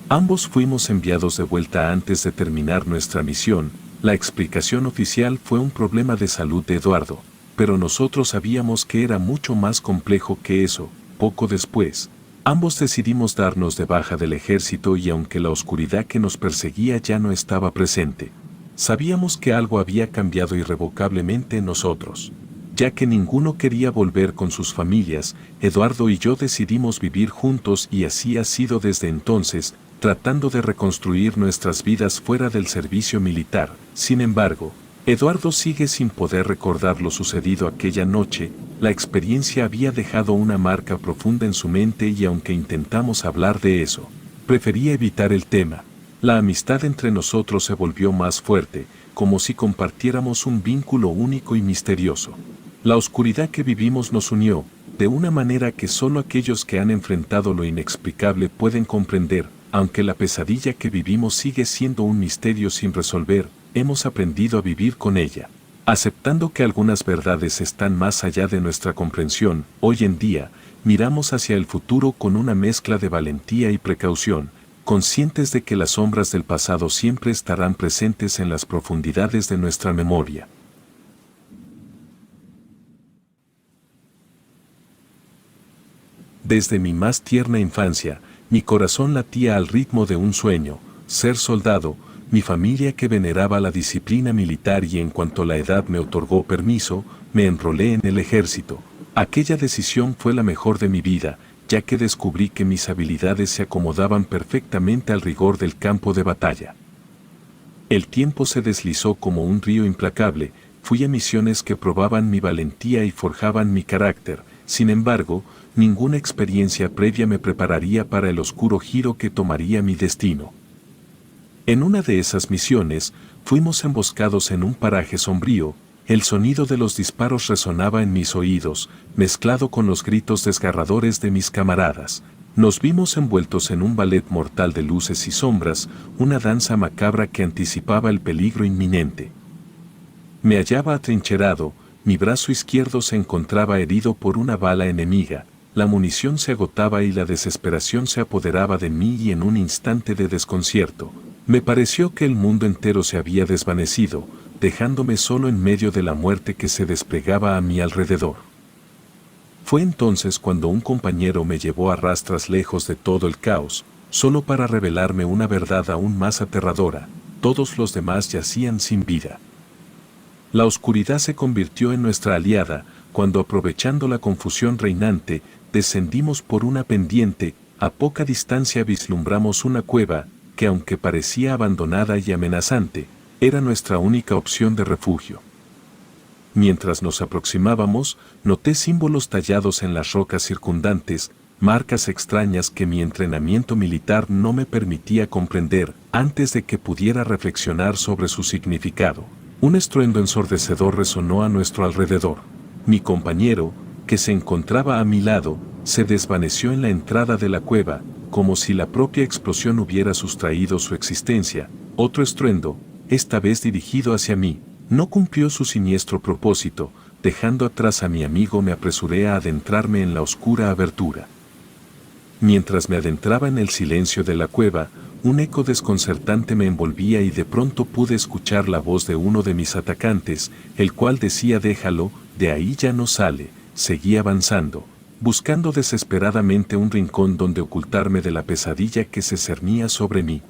Ambos fuimos enviados de vuelta antes de terminar nuestra misión. La explicación oficial fue un problema de salud de Eduardo, pero nosotros sabíamos que era mucho más complejo que eso. Poco después, ambos decidimos darnos de baja del ejército, y aunque la oscuridad que nos perseguía ya no estaba presente, sabíamos que algo había cambiado irrevocablemente en nosotros. Ya que ninguno quería volver con sus familias, Eduardo y yo decidimos vivir juntos, y así ha sido desde entonces, tratando de reconstruir nuestras vidas fuera del servicio militar. Sin embargo, Eduardo sigue sin poder recordar lo sucedido aquella noche. La experiencia había dejado una marca profunda en su mente, y aunque intentamos hablar de eso, prefería evitar el tema. La amistad entre nosotros se volvió más fuerte, como si compartiéramos un vínculo único y misterioso. La oscuridad que vivimos nos unió, de una manera que solo aquellos que han enfrentado lo inexplicable pueden comprender. Aunque la pesadilla que vivimos sigue siendo un misterio sin resolver, hemos aprendido a vivir con ella, aceptando que algunas verdades están más allá de nuestra comprensión. Hoy en día, miramos hacia el futuro con una mezcla de valentía y precaución, conscientes de que las sombras del pasado siempre estarán presentes en las profundidades de nuestra memoria. Desde mi más tierna infancia, mi corazón latía al ritmo de un sueño, ser soldado, mi familia que veneraba la disciplina militar y en cuanto la edad me otorgó permiso, me enrolé en el ejército. Aquella decisión fue la mejor de mi vida, ya que descubrí que mis habilidades se acomodaban perfectamente al rigor del campo de batalla. El tiempo se deslizó como un río implacable, fui a misiones que probaban mi valentía y forjaban mi carácter, sin embargo, ninguna experiencia previa me prepararía para el oscuro giro que tomaría mi destino. En una de esas misiones, fuimos emboscados en un paraje sombrío, el sonido de los disparos resonaba en mis oídos, mezclado con los gritos desgarradores de mis camaradas. Nos vimos envueltos en un ballet mortal de luces y sombras, una danza macabra que anticipaba el peligro inminente. Me hallaba atrincherado, mi brazo izquierdo se encontraba herido por una bala enemiga, la munición se agotaba y la desesperación se apoderaba de mí y en un instante de desconcierto, me pareció que el mundo entero se había desvanecido, dejándome solo en medio de la muerte que se desplegaba a mi alrededor. Fue entonces cuando un compañero me llevó a rastras lejos de todo el caos, solo para revelarme una verdad aún más aterradora: todos los demás yacían sin vida. La oscuridad se convirtió en nuestra aliada, cuando aprovechando la confusión reinante, descendimos por una pendiente, a poca distancia vislumbramos una cueva, que aunque parecía abandonada y amenazante, era nuestra única opción de refugio. Mientras nos aproximábamos, noté símbolos tallados en las rocas circundantes, marcas extrañas que mi entrenamiento militar no me permitía comprender antes de que pudiera reflexionar sobre su significado. Un estruendo ensordecedor resonó a nuestro alrededor. Mi compañero, que se encontraba a mi lado, se desvaneció en la entrada de la cueva, como si la propia explosión hubiera sustraído su existencia. Otro estruendo, esta vez dirigido hacia mí, no cumplió su siniestro propósito. Dejando atrás a mi amigo, me apresuré a adentrarme en la oscura abertura. Mientras me adentraba en el silencio de la cueva, un eco desconcertante me envolvía y de pronto pude escuchar la voz de uno de mis atacantes, el cual decía: déjalo, de ahí ya no sale. Seguí avanzando, buscando desesperadamente un rincón donde ocultarme de la pesadilla que se cernía sobre mí.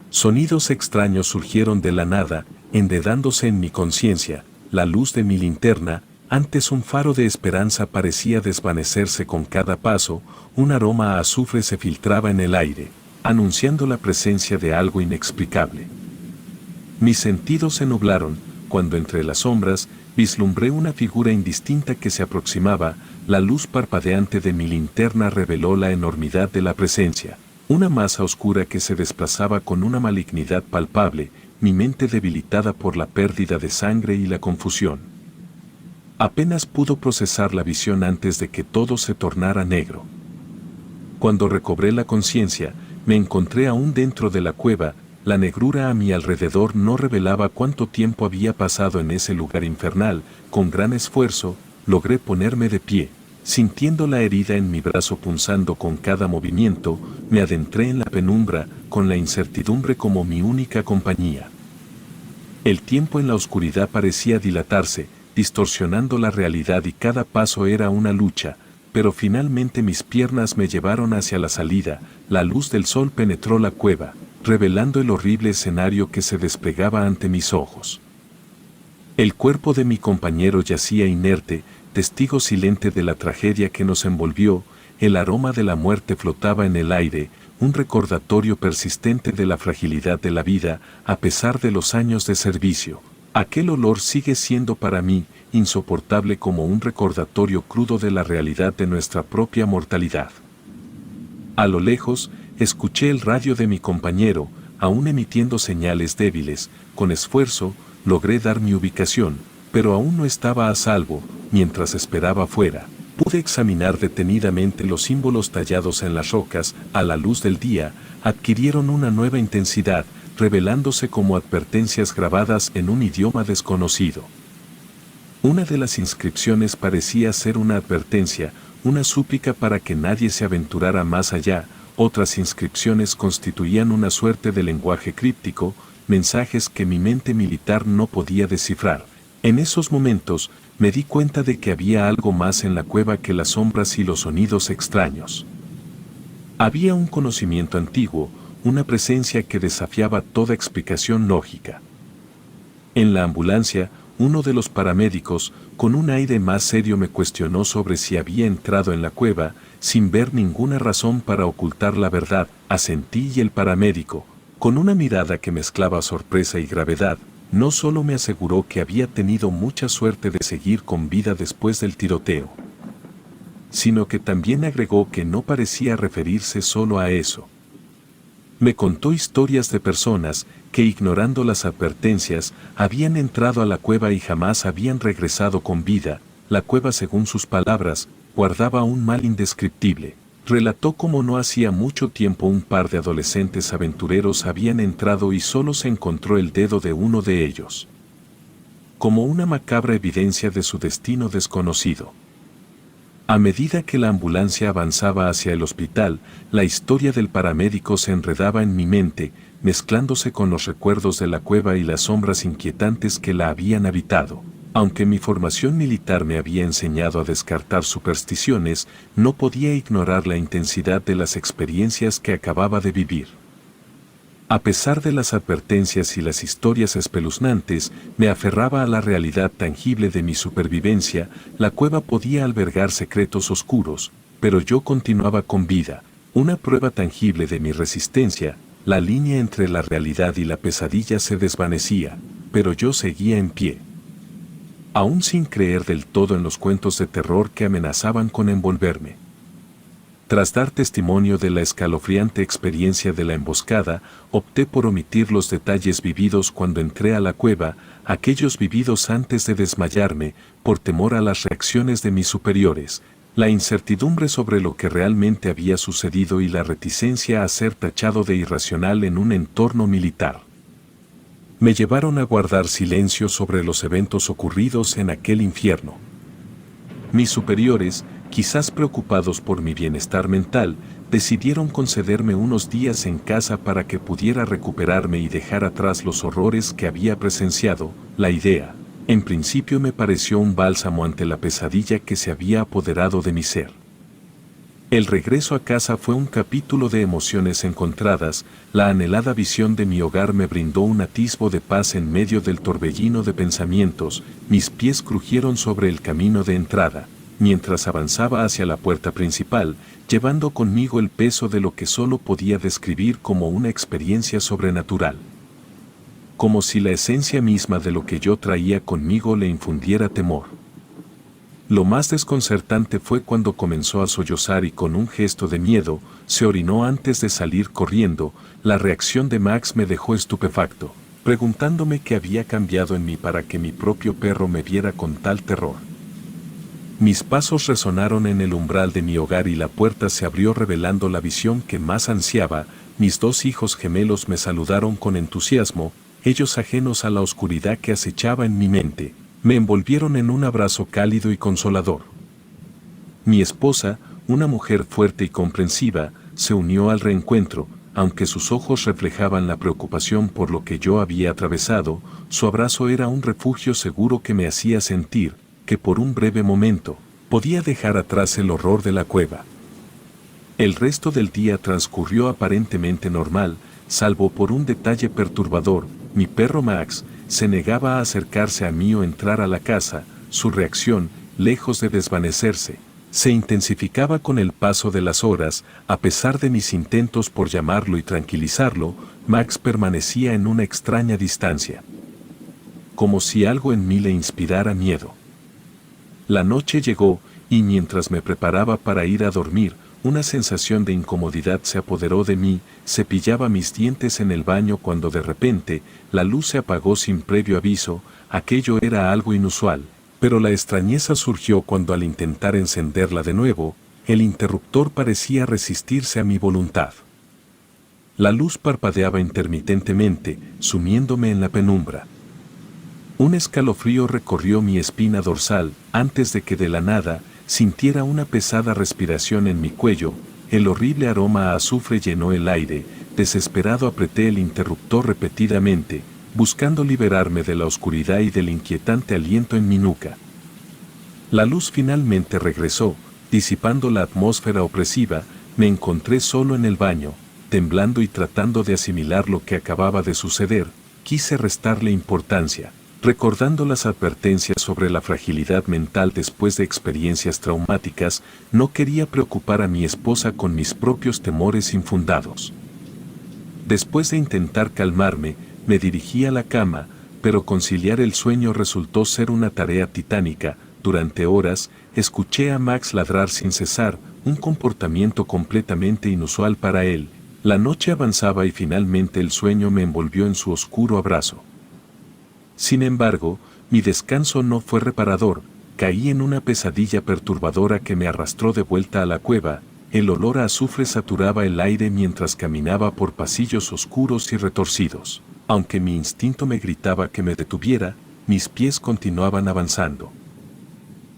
Sonidos extraños surgieron de la nada, enredándose en mi conciencia. La luz de mi linterna, antes un faro de esperanza, parecía desvanecerse con cada paso. Un aroma a azufre se filtraba en el aire, anunciando la presencia de algo inexplicable. Mis sentidos se nublaron, cuando entre las sombras, vislumbré una figura indistinta que se aproximaba. La luz parpadeante de mi linterna reveló la enormidad de la presencia. Una masa oscura que se desplazaba con una malignidad palpable, mi mente debilitada por la pérdida de sangre y la confusión. Apenas pudo procesar la visión antes de que todo se tornara negro. Cuando recobré la conciencia, me encontré aún dentro de la cueva. La negrura a mi alrededor no revelaba cuánto tiempo había pasado en ese lugar infernal. Con gran esfuerzo, logré ponerme de pie. Sintiendo la herida en mi brazo punzando con cada movimiento, me adentré en la penumbra, con la incertidumbre como mi única compañía. El tiempo en la oscuridad parecía dilatarse, distorsionando la realidad, y cada paso era una lucha, pero finalmente mis piernas me llevaron hacia la salida. La luz del sol penetró la cueva, revelando el horrible escenario que se desplegaba ante mis ojos. El cuerpo de mi compañero yacía inerte, testigo silente de la tragedia que nos envolvió. El aroma de la muerte flotaba en el aire, un recordatorio persistente de la fragilidad de la vida, a pesar de los años de servicio. Aquel olor sigue siendo para mí insoportable, como un recordatorio crudo de la realidad de nuestra propia mortalidad. A lo lejos, escuché el radio de mi compañero, aún emitiendo señales débiles. Con esfuerzo, logré dar mi ubicación, pero aún no estaba a salvo. Mientras esperaba afuera, pude examinar detenidamente los símbolos tallados en las rocas. A la luz del día, adquirieron una nueva intensidad, revelándose como advertencias grabadas en un idioma desconocido. Una de las inscripciones parecía ser una advertencia, una súplica para que nadie se aventurara más allá. Otras inscripciones constituían una suerte de lenguaje críptico, mensajes que mi mente militar no podía descifrar. En esos momentos, me di cuenta de que había algo más en la cueva que las sombras y los sonidos extraños. Había un conocimiento antiguo, una presencia que desafiaba toda explicación lógica. En la ambulancia, uno de los paramédicos, con un aire más serio, me cuestionó sobre si había entrado en la cueva, sin ver ninguna razón para ocultar la verdad. Asentí y el paramédico, con una mirada que mezclaba sorpresa y gravedad, no solo me aseguró que había tenido mucha suerte de seguir con vida después del tiroteo, sino que también agregó que no parecía referirse solo a eso. Me contó historias de personas que, ignorando las advertencias, habían entrado a la cueva y jamás habían regresado con vida. La cueva, según sus palabras, guardaba un mal indescriptible. Relató cómo no hacía mucho tiempo un par de adolescentes aventureros habían entrado y solo se encontró el dedo de uno de ellos, como una macabra evidencia de su destino desconocido. A medida que la ambulancia avanzaba hacia el hospital, la historia del paramédico se enredaba en mi mente, mezclándose con los recuerdos de la cueva y las sombras inquietantes que la habían habitado. Aunque mi formación militar me había enseñado a descartar supersticiones, no podía ignorar la intensidad de las experiencias que acababa de vivir. A pesar de las advertencias y las historias espeluznantes, me aferraba a la realidad tangible de mi supervivencia. La cueva podía albergar secretos oscuros, pero yo continuaba con vida, una prueba tangible de mi resistencia. La línea entre la realidad y la pesadilla se desvanecía, pero yo seguía en pie. Aún sin creer del todo en los cuentos de terror que amenazaban con envolverme. Tras dar testimonio de la escalofriante experiencia de la emboscada, opté por omitir los detalles vividos cuando entré a la cueva, aquellos vividos antes de desmayarme, por temor a las reacciones de mis superiores, la incertidumbre sobre lo que realmente había sucedido y la reticencia a ser tachado de irracional en un entorno militar. Me llevaron a guardar silencio sobre los eventos ocurridos en aquel infierno. Mis superiores, quizás preocupados por mi bienestar mental, decidieron concederme unos días en casa para que pudiera recuperarme y dejar atrás los horrores que había presenciado. La idea, en principio, me pareció un bálsamo ante la pesadilla que se había apoderado de mi ser. El regreso a casa fue un capítulo de emociones encontradas. La anhelada visión de mi hogar me brindó un atisbo de paz en medio del torbellino de pensamientos. Mis pies crujieron sobre el camino de entrada, mientras avanzaba hacia la puerta principal, llevando conmigo el peso de lo que solo podía describir como una experiencia sobrenatural. Como si la esencia misma de lo que yo traía conmigo le infundiera temor. Lo más desconcertante fue cuando comenzó a sollozar y con un gesto de miedo, se orinó antes de salir corriendo. La reacción de Max me dejó estupefacto, preguntándome qué había cambiado en mí para que mi propio perro me viera con tal terror. Mis pasos resonaron en el umbral de mi hogar y la puerta se abrió revelando la visión que más ansiaba. Mis dos hijos gemelos me saludaron con entusiasmo, ellos ajenos a la oscuridad que acechaba en mi mente. Me envolvieron en un abrazo cálido y consolador. Mi esposa, una mujer fuerte y comprensiva, se unió al reencuentro. Aunque sus ojos reflejaban la preocupación por lo que yo había atravesado, su abrazo era un refugio seguro que me hacía sentir que por un breve momento podía dejar atrás el horror de la cueva. El resto del día transcurrió aparentemente normal, salvo por un detalle perturbador. Mi perro Max se negaba a acercarse a mí o entrar a la casa. Su reacción, lejos de desvanecerse, se intensificaba con el paso de las horas. A pesar de mis intentos por llamarlo y tranquilizarlo, Max permanecía en una extraña distancia, como si algo en mí le inspirara miedo. La noche llegó, y mientras me preparaba para ir a dormir, una sensación de incomodidad se apoderó de mí. Cepillaba mis dientes en el baño cuando de repente la luz se apagó sin previo aviso. Aquello era algo inusual, pero la extrañeza surgió cuando, al intentar encenderla de nuevo, el interruptor parecía resistirse a mi voluntad. La luz parpadeaba intermitentemente, sumiéndome en la penumbra. Un escalofrío recorrió mi espina dorsal antes de que de la nada sintiera una pesada respiración en mi cuello. El horrible aroma a azufre llenó el aire. Desesperado apreté el interruptor repetidamente. buscando liberarme de la oscuridad y del inquietante aliento en mi nuca. La luz finalmente regresó, disipando la atmósfera opresiva. Me encontré solo en el baño, temblando y tratando de asimilar lo que acababa de suceder. Quise restarle importancia, recordando las advertencias sobre la fragilidad mental después de experiencias traumáticas. No quería preocupar a mi esposa con mis propios temores infundados. Después de intentar calmarme, me dirigí a la cama, pero conciliar el sueño resultó ser una tarea titánica. Durante horas, escuché a Max ladrar sin cesar, un comportamiento completamente inusual para él. La noche avanzaba y finalmente el sueño me envolvió en su oscuro abrazo. Sin embargo, mi descanso no fue reparador. Caí en una pesadilla perturbadora que me arrastró de vuelta a la cueva. El olor a azufre saturaba el aire mientras caminaba por pasillos oscuros y retorcidos. Aunque mi instinto me gritaba que me detuviera, mis pies continuaban avanzando.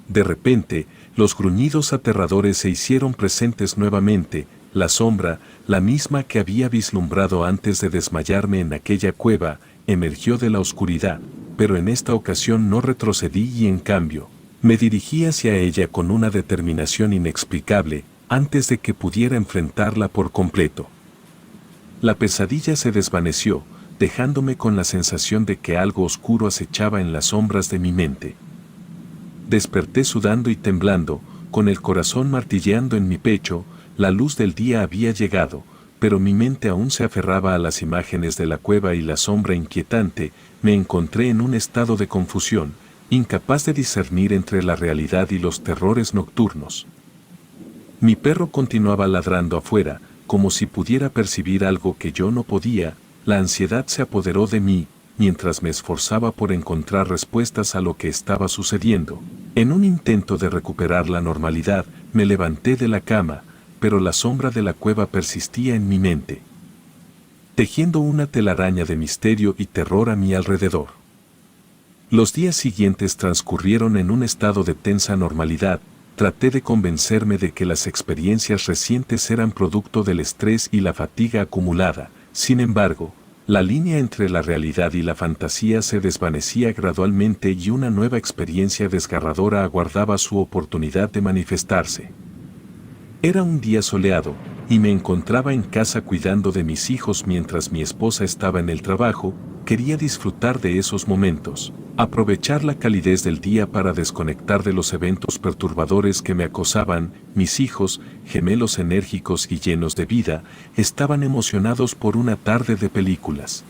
De repente, los gruñidos aterradores se hicieron presentes nuevamente. La sombra, la misma que había vislumbrado antes de desmayarme en aquella cueva, emergió de la oscuridad, pero en esta ocasión no retrocedí y en cambio, me dirigí hacia ella con una determinación inexplicable, antes de que pudiera enfrentarla por completo. La pesadilla se desvaneció, dejándome con la sensación de que algo oscuro acechaba en las sombras de mi mente. Desperté sudando y temblando, con el corazón martilleando en mi pecho. La luz del día había llegado, pero mi mente aún se aferraba a las imágenes de la cueva y la sombra inquietante. Me encontré en un estado de confusión, incapaz de discernir entre la realidad y los terrores nocturnos. Mi perro continuaba ladrando afuera, como si pudiera percibir algo que yo no podía. La ansiedad se apoderó de mí, mientras me esforzaba por encontrar respuestas a lo que estaba sucediendo. En un intento de recuperar la normalidad, me levanté de la cama, pero la sombra de la cueva persistía en mi mente, tejiendo una telaraña de misterio y terror a mi alrededor. Los días siguientes transcurrieron en un estado de tensa normalidad. Traté de convencerme de que las experiencias recientes eran producto del estrés y la fatiga acumulada. Sin embargo, la línea entre la realidad y la fantasía se desvanecía gradualmente y una nueva experiencia desgarradora aguardaba su oportunidad de manifestarse. Era un día soleado, y me encontraba en casa cuidando de mis hijos mientras mi esposa estaba en el trabajo. Quería disfrutar de esos momentos, aprovechar la calidez del día para desconectar de los eventos perturbadores que me acosaban. Mis hijos, gemelos enérgicos y llenos de vida, estaban emocionados por una tarde de películas.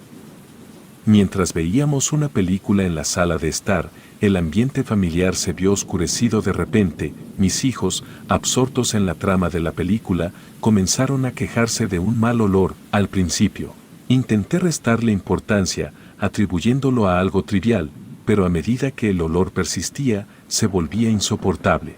Mientras veíamos una película en la sala de estar, el ambiente familiar se vio oscurecido de repente. Mis hijos, absortos en la trama de la película, comenzaron a quejarse de un mal olor. Al principio, intenté restarle importancia, atribuyéndolo a algo trivial, pero a medida que el olor persistía, se volvía insoportable.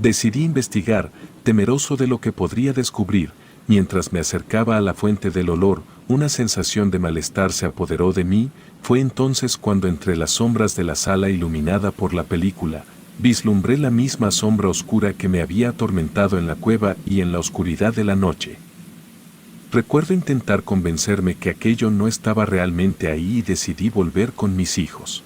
Decidí investigar, temeroso de lo que podría descubrir. Mientras me acercaba a la fuente del olor, una sensación de malestar se apoderó de mí. Fue entonces cuando, entre las sombras de la sala iluminada por la película, vislumbré la misma sombra oscura que me había atormentado en la cueva y en la oscuridad de la noche. Recuerdo intentar convencerme que aquello no estaba realmente ahí y decidí volver con mis hijos.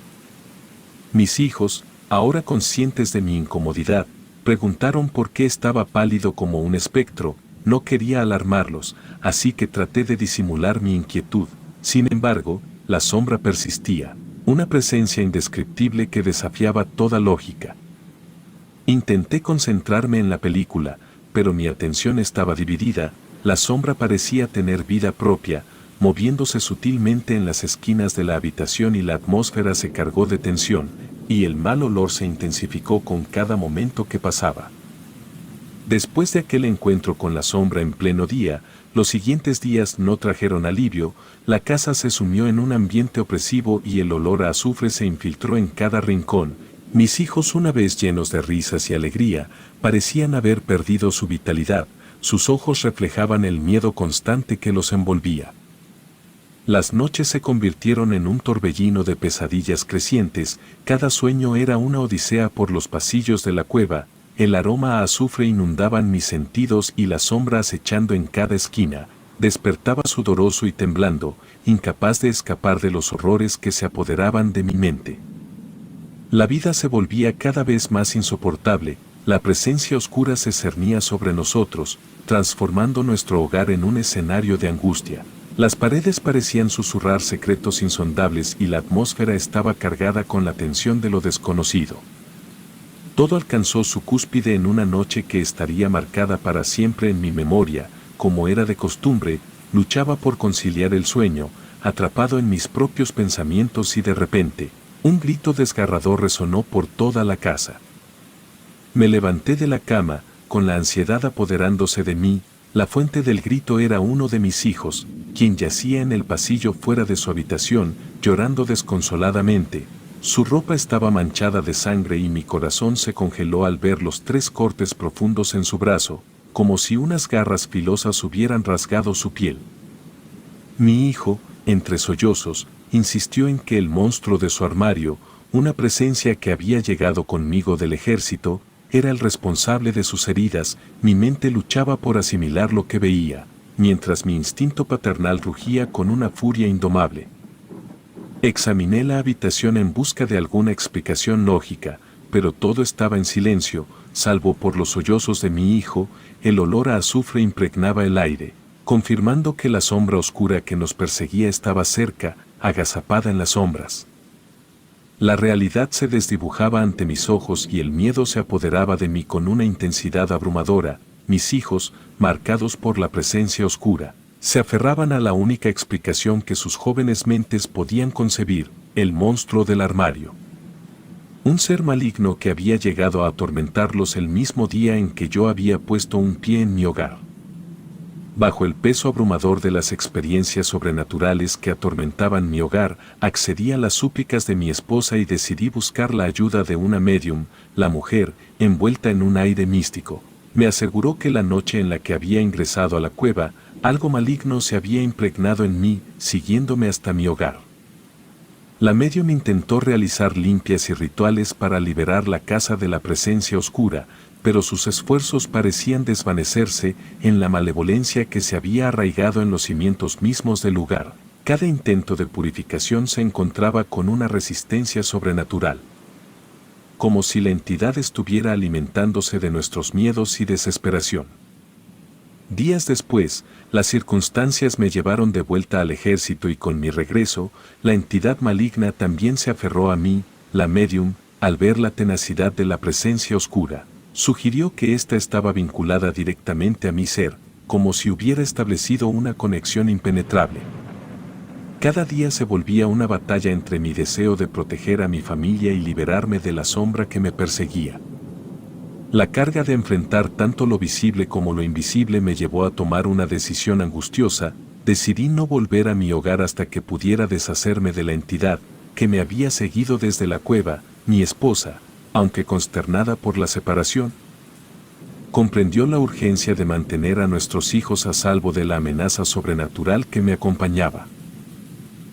Mis hijos, ahora conscientes de mi incomodidad, preguntaron por qué estaba pálido como un espectro. No quería alarmarlos, así que traté de disimular mi inquietud. Sin embargo, la sombra persistía, una presencia indescriptible que desafiaba toda lógica. Intenté concentrarme en la película, pero mi atención estaba dividida. La sombra parecía tener vida propia, moviéndose sutilmente en las esquinas de la habitación, y la atmósfera se cargó de tensión, y el mal olor se intensificó con cada momento que pasaba. Después de aquel encuentro con la sombra en pleno día, los siguientes días no trajeron alivio. La casa se sumió en un ambiente opresivo y el olor a azufre se infiltró en cada rincón. Mis hijos, una vez llenos de risas y alegría, parecían haber perdido su vitalidad. Sus ojos reflejaban el miedo constante que los envolvía. Las noches se convirtieron en un torbellino de pesadillas crecientes. Cada sueño era una odisea por los pasillos de la cueva. El aroma a azufre inundaban mis sentidos y la sombra acechando en cada esquina despertaba sudoroso y temblando, incapaz de escapar de los horrores que se apoderaban de mi mente. La vida se volvía cada vez más insoportable, la presencia oscura se cernía sobre nosotros, transformando nuestro hogar en un escenario de angustia. Las paredes parecían susurrar secretos insondables y la atmósfera estaba cargada con la tensión de lo desconocido. Todo alcanzó su cúspide en una noche que estaría marcada para siempre en mi memoria. Como era de costumbre, luchaba por conciliar el sueño, atrapado en mis propios pensamientos y de repente, un grito desgarrador resonó por toda la casa. Me levanté de la cama, con la ansiedad apoderándose de mí. La fuente del grito era uno de mis hijos, quien yacía en el pasillo fuera de su habitación, llorando desconsoladamente. Su ropa estaba manchada de sangre y mi corazón se congeló al ver los 3 cortes profundos en su brazo, como si unas garras filosas hubieran rasgado su piel. Mi hijo, entre sollozos, insistió en que el monstruo de su armario, una presencia que había llegado conmigo del ejército, era el responsable de sus heridas. Mi mente luchaba por asimilar lo que veía, mientras mi instinto paternal rugía con una furia indomable. Examiné la habitación en busca de alguna explicación lógica, pero todo estaba en silencio, salvo por los sollozos de mi hijo. El olor a azufre impregnaba el aire, confirmando que la sombra oscura que nos perseguía estaba cerca, agazapada en las sombras. La realidad se desdibujaba ante mis ojos y el miedo se apoderaba de mí con una intensidad abrumadora. Mis hijos, marcados por la presencia oscura, se aferraban a la única explicación que sus jóvenes mentes podían concebir: el monstruo del armario. Un ser maligno que había llegado a atormentarlos el mismo día en que yo había puesto un pie en mi hogar. Bajo el peso abrumador de las experiencias sobrenaturales que atormentaban mi hogar, accedí a las súplicas de mi esposa y decidí buscar la ayuda de una medium. La mujer, envuelta en un aire místico, me aseguró que la noche en la que había ingresado a la cueva, algo maligno se había impregnado en mí, siguiéndome hasta mi hogar. La medium intentó realizar limpias y rituales para liberar la casa de la presencia oscura, pero sus esfuerzos parecían desvanecerse en la malevolencia que se había arraigado en los cimientos mismos del lugar. Cada intento de purificación se encontraba con una resistencia sobrenatural. Como si la entidad estuviera alimentándose de nuestros miedos y desesperación. Días después, las circunstancias me llevaron de vuelta al ejército y con mi regreso, la entidad maligna también se aferró a mí. La medium, al ver la tenacidad de la presencia oscura, sugirió que ésta estaba vinculada directamente a mi ser, como si hubiera establecido una conexión impenetrable. Cada día se volvía una batalla entre mi deseo de proteger a mi familia y liberarme de la sombra que me perseguía. La carga de enfrentar tanto lo visible como lo invisible me llevó a tomar una decisión angustiosa. Decidí no volver a mi hogar hasta que pudiera deshacerme de la entidad que me había seguido desde la cueva. Mi esposa, aunque consternada por la separación, comprendió la urgencia de mantener a nuestros hijos a salvo de la amenaza sobrenatural que me acompañaba.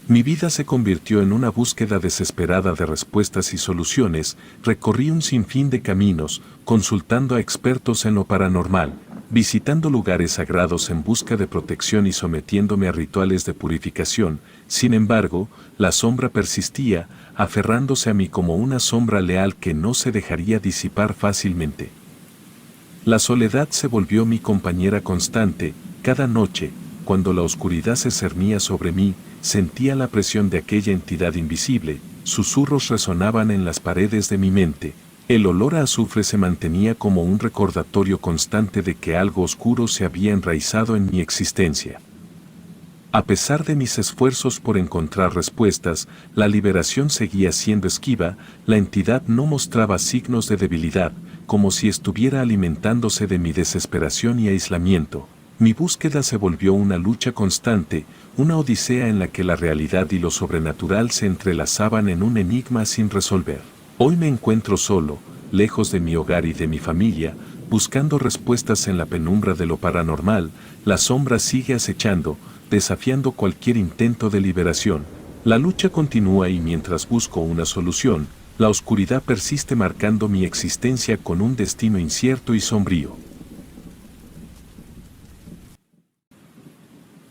Mi vida se convirtió en una búsqueda desesperada de respuestas y soluciones. Recorrí un sinfín de caminos, consultando a expertos en lo paranormal, visitando lugares sagrados en busca de protección y sometiéndome a rituales de purificación. Sin embargo, la sombra persistía, aferrándose a mí como una sombra leal que no se dejaría disipar fácilmente. La soledad se volvió mi compañera constante. Cada noche, cuando la oscuridad se cernía sobre mí, sentía la presión de aquella entidad invisible. Susurros resonaban en las paredes de mi mente. El olor a azufre se mantenía como un recordatorio constante de que algo oscuro se había enraizado en mi existencia. A pesar de mis esfuerzos por encontrar respuestas, la liberación seguía siendo esquiva. La entidad no mostraba signos de debilidad, como si estuviera alimentándose de mi desesperación y aislamiento. Mi búsqueda se volvió una lucha constante, una odisea en la que la realidad y lo sobrenatural se entrelazaban en un enigma sin resolver. Hoy me encuentro solo, lejos de mi hogar y de mi familia, buscando respuestas en la penumbra de lo paranormal. La sombra sigue acechando, desafiando cualquier intento de liberación. La lucha continúa y mientras busco una solución, la oscuridad persiste marcando mi existencia con un destino incierto y sombrío.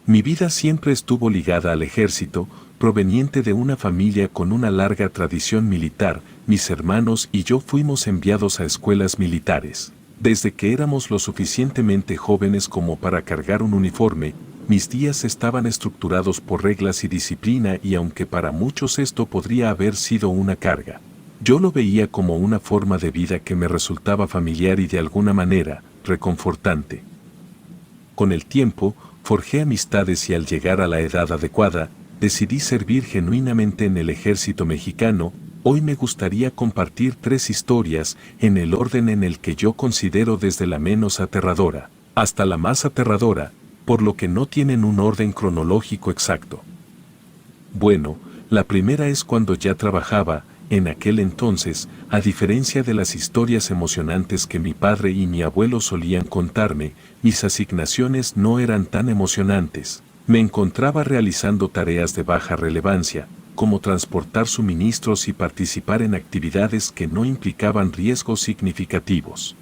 Mi vida siempre estuvo ligada al ejército, proveniente de una familia con una larga tradición militar. Mis hermanos y yo fuimos enviados a escuelas militares. Desde que éramos lo suficientemente jóvenes como para cargar un uniforme, mis días estaban estructurados por reglas y disciplina, y aunque para muchos esto podría haber sido una carga, yo lo veía como una forma de vida que me resultaba familiar y de alguna manera reconfortante. Con el tiempo, forjé amistades y al llegar a la edad adecuada, decidí servir genuinamente en el ejército mexicano. Hoy me gustaría compartir 3 historias en el orden en el que yo considero, desde la menos aterradora hasta la más aterradora, por lo que no tienen un orden cronológico exacto. Bueno, la primera es cuando ya trabajaba. En aquel entonces, a diferencia de las historias emocionantes que mi padre y mi abuelo solían contarme, mis asignaciones no eran tan emocionantes. Me encontraba realizando tareas de baja relevancia, como transportar suministros y participar en actividades que no implicaban riesgos significativos.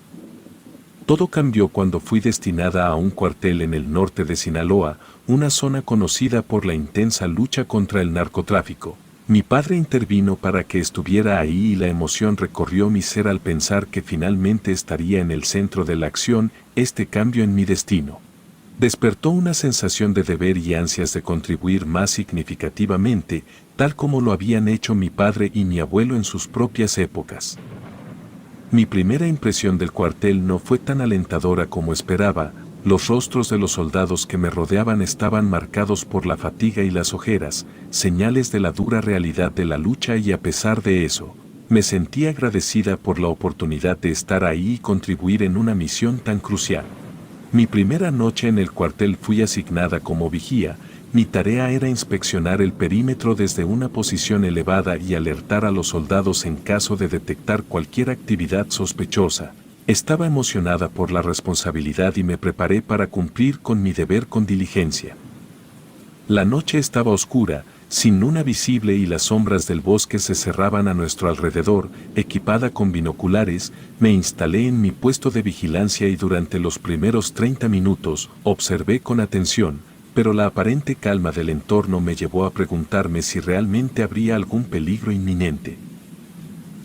Todo cambió cuando fui destinada a un cuartel en el norte de Sinaloa, una zona conocida por la intensa lucha contra el narcotráfico. Mi padre intervino para que estuviera ahí y la emoción recorrió mi ser al pensar que finalmente estaría en el centro de la acción. Este cambio en mi destino despertó una sensación de deber y ansias de contribuir más significativamente, tal como lo habían hecho mi padre y mi abuelo en sus propias épocas. Mi primera impresión del cuartel no fue tan alentadora como esperaba. Los rostros de los soldados que me rodeaban estaban marcados por la fatiga y las ojeras, señales de la dura realidad de la lucha, y a pesar de eso, me sentí agradecida por la oportunidad de estar ahí y contribuir en una misión tan crucial. Mi primera noche en el cuartel fui asignada como vigía. Mi tarea era inspeccionar el perímetro desde una posición elevada y alertar a los soldados en caso de detectar cualquier actividad sospechosa. Estaba emocionada por la responsabilidad y me preparé para cumplir con mi deber con diligencia. La noche estaba oscura, sin luna visible, y las sombras del bosque se cerraban a nuestro alrededor. Equipada con binoculares, me instalé en mi puesto de vigilancia y durante los primeros 30 minutos observé con atención, pero la aparente calma del entorno me llevó a preguntarme si realmente habría algún peligro inminente.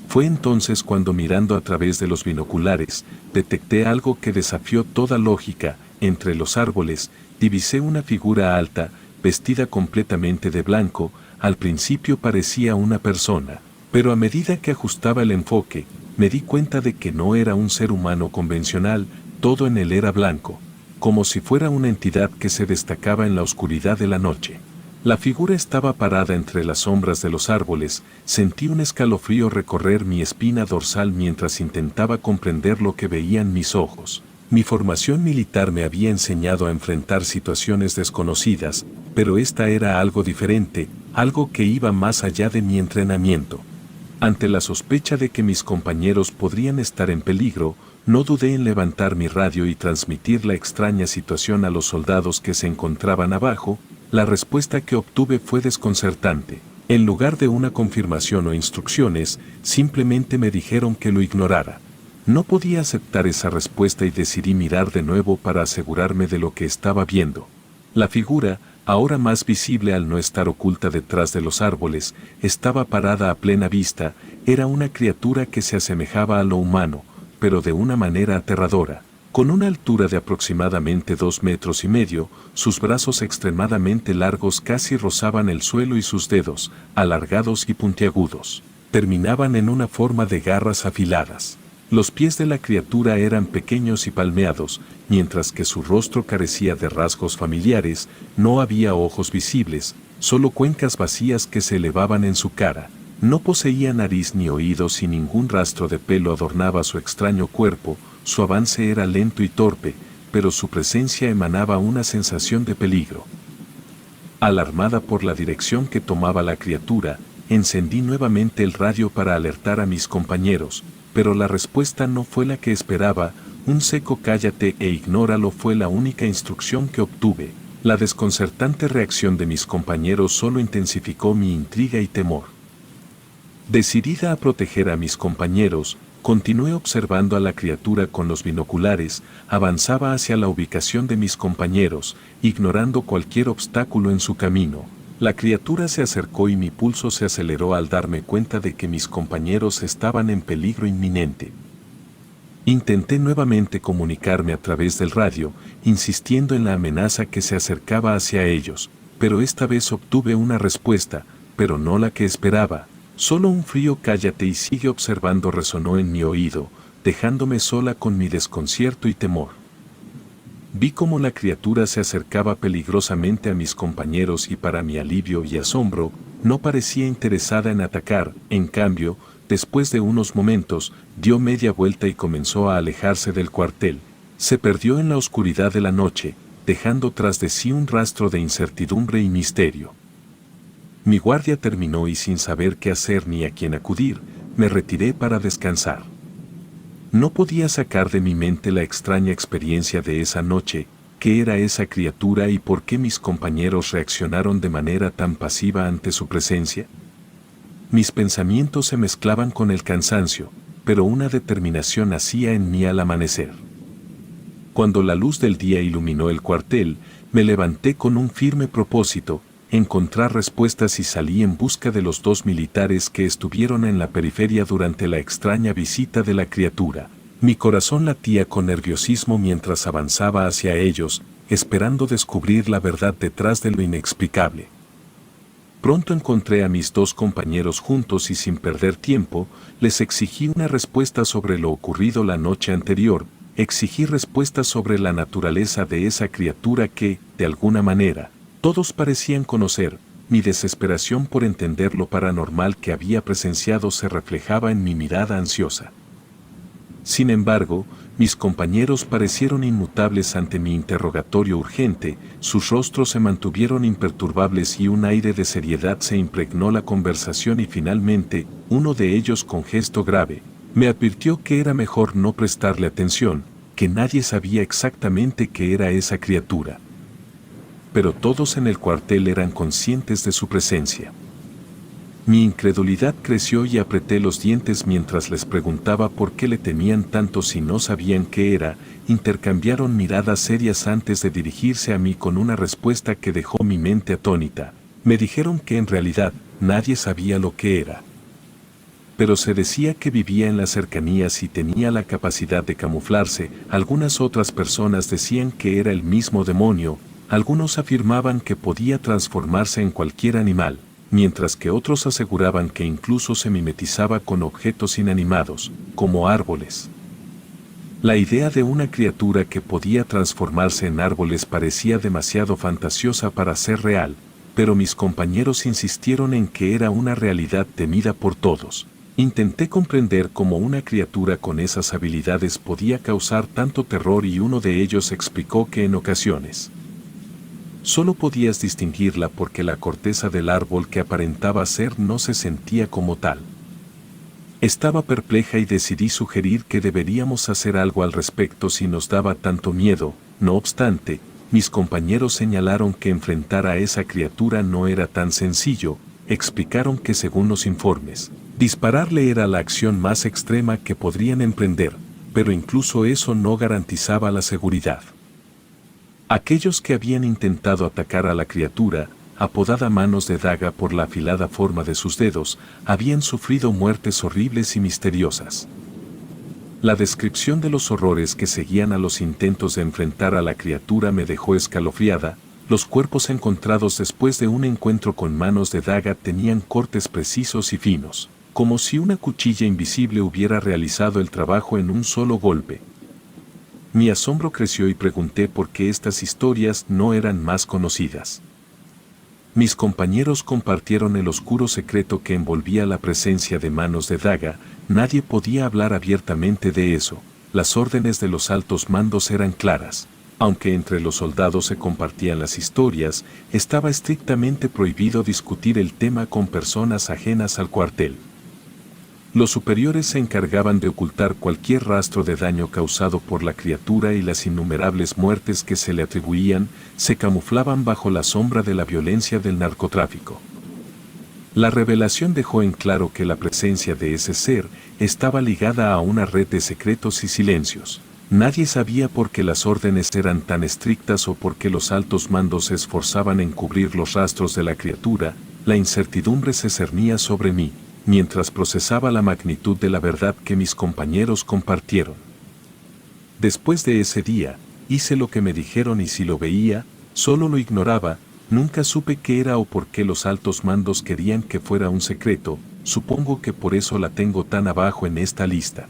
Fue entonces cuando, mirando a través de los binoculares, detecté algo que desafió toda lógica. Entre los árboles, divisé una figura alta, vestida completamente de blanco. Al principio parecía una persona, pero a medida que ajustaba el enfoque, me di cuenta de que no era un ser humano convencional. Todo en él era blanco, como si fuera una entidad que se destacaba en la oscuridad de la noche. La figura estaba parada entre las sombras de los árboles. Sentí un escalofrío recorrer mi espina dorsal mientras intentaba comprender lo que veían mis ojos. Mi formación militar me había enseñado a enfrentar situaciones desconocidas, pero esta era algo diferente, algo que iba más allá de mi entrenamiento. Ante la sospecha de que mis compañeros podrían estar en peligro, no dudé en levantar mi radio y transmitir la extraña situación a los soldados que se encontraban abajo. La respuesta que obtuve fue desconcertante. En lugar de una confirmación o instrucciones, simplemente me dijeron que lo ignorara. No podía aceptar esa respuesta y decidí mirar de nuevo para asegurarme de lo que estaba viendo. La figura, ahora más visible al no estar oculta detrás de los árboles, estaba parada a plena vista. Era una criatura que se asemejaba a lo humano, pero de una manera aterradora. Con una altura de aproximadamente 2,5 metros, sus brazos extremadamente largos casi rozaban el suelo y sus dedos, alargados y puntiagudos, terminaban en una forma de garras afiladas. Los pies de la criatura eran pequeños y palmeados, mientras que su rostro carecía de rasgos familiares. No había ojos visibles, solo cuencas vacías que se elevaban en su cara. No poseía nariz ni oídos y ningún rastro de pelo adornaba su extraño cuerpo. Su avance era lento y torpe, pero su presencia emanaba una sensación de peligro. Alarmada por la dirección que tomaba la criatura, encendí nuevamente el radio para alertar a mis compañeros, pero la respuesta no fue la que esperaba. Un seco "cállate e ignóralo" fue la única instrucción que obtuve. La desconcertante reacción de mis compañeros solo intensificó mi intriga y temor. Decidida a proteger a mis compañeros, Continué observando a la criatura con los binoculares, avanzaba hacia la ubicación de mis compañeros, ignorando cualquier obstáculo en su camino. La criatura se acercó y mi pulso se aceleró al darme cuenta de que mis compañeros estaban en peligro inminente. Intenté nuevamente comunicarme a través del radio, insistiendo en la amenaza que se acercaba hacia ellos, pero esta vez obtuve una respuesta, pero no la que esperaba. Solo un frío cállate y sigue observando resonó en mi oído, dejándome sola con mi desconcierto y temor. Vi cómo la criatura se acercaba peligrosamente a mis compañeros y para mi alivio y asombro, no parecía interesada en atacar, en cambio, después de unos momentos, dio media vuelta y comenzó a alejarse del cuartel. Se perdió en la oscuridad de la noche, dejando tras de sí un rastro de incertidumbre y misterio. Mi guardia terminó y sin saber qué hacer ni a quién acudir, me retiré para descansar. No podía sacar de mi mente la extraña experiencia de esa noche, qué era esa criatura y por qué mis compañeros reaccionaron de manera tan pasiva ante su presencia. Mis pensamientos se mezclaban con el cansancio, pero una determinación nacía en mí al amanecer. Cuando la luz del día iluminó el cuartel, me levanté con un firme propósito, encontrar respuestas y salí en busca de los 2 militares que estuvieron en la periferia durante la extraña visita de la criatura. Mi corazón latía con nerviosismo mientras avanzaba hacia ellos, esperando descubrir la verdad detrás de lo inexplicable. Pronto encontré a mis 2 compañeros juntos y sin perder tiempo, les exigí una respuesta sobre lo ocurrido la noche anterior, exigí respuestas sobre la naturaleza de esa criatura que, de alguna manera, todos parecían conocer. Mi desesperación por entender lo paranormal que había presenciado se reflejaba en mi mirada ansiosa. Sin embargo, mis compañeros parecieron inmutables ante mi interrogatorio urgente, sus rostros se mantuvieron imperturbables y un aire de seriedad se impregnó la conversación y finalmente, uno de ellos con gesto grave, me advirtió que era mejor no prestarle atención, que nadie sabía exactamente qué era esa criatura. Pero todos en el cuartel eran conscientes de su presencia. Mi incredulidad creció y apreté los dientes mientras les preguntaba por qué le temían tanto si no sabían qué era. Intercambiaron miradas serias antes de dirigirse a mí con una respuesta que dejó mi mente atónita. Me dijeron que en realidad nadie sabía lo que era. Pero se decía que vivía en las cercanías y tenía la capacidad de camuflarse. Algunas otras personas decían que era el mismo demonio. Algunos afirmaban que podía transformarse en cualquier animal, mientras que otros aseguraban que incluso se mimetizaba con objetos inanimados, como árboles. La idea de una criatura que podía transformarse en árboles parecía demasiado fantasiosa para ser real, pero mis compañeros insistieron en que era una realidad temida por todos. Intenté comprender cómo una criatura con esas habilidades podía causar tanto terror y uno de ellos explicó que en ocasiones solo podías distinguirla porque la corteza del árbol que aparentaba ser no se sentía como tal. Estaba perpleja y decidí sugerir que deberíamos hacer algo al respecto si nos daba tanto miedo. No obstante, mis compañeros señalaron que enfrentar a esa criatura no era tan sencillo. Explicaron que según los informes, dispararle era la acción más extrema que podrían emprender, pero incluso eso no garantizaba la seguridad. Aquellos que habían intentado atacar a la criatura, apodada Manos de Daga por la afilada forma de sus dedos, habían sufrido muertes horribles y misteriosas. La descripción de los horrores que seguían a los intentos de enfrentar a la criatura me dejó escalofriada. Los cuerpos encontrados después de un encuentro con Manos de Daga tenían cortes precisos y finos, como si una cuchilla invisible hubiera realizado el trabajo en un solo golpe. Mi asombro creció y pregunté por qué estas historias no eran más conocidas. Mis compañeros compartieron el oscuro secreto que envolvía la presencia de Manos de Daga. Nadie podía hablar abiertamente de eso. Las órdenes de los altos mandos eran claras. Aunque entre los soldados se compartían las historias, estaba estrictamente prohibido discutir el tema con personas ajenas al cuartel. Los superiores se encargaban de ocultar cualquier rastro de daño causado por la criatura y las innumerables muertes que se le atribuían se camuflaban bajo la sombra de la violencia del narcotráfico. La revelación dejó en claro que la presencia de ese ser estaba ligada a una red de secretos y silencios. Nadie sabía por qué las órdenes eran tan estrictas o por qué los altos mandos se esforzaban en cubrir los rastros de la criatura. La incertidumbre se cernía sobre mí, mientras procesaba la magnitud de la verdad que mis compañeros compartieron. Después de ese día, hice lo que me dijeron y si lo veía, solo lo ignoraba. Nunca supe qué era o por qué los altos mandos querían que fuera un secreto. Supongo que por eso la tengo tan abajo en esta lista.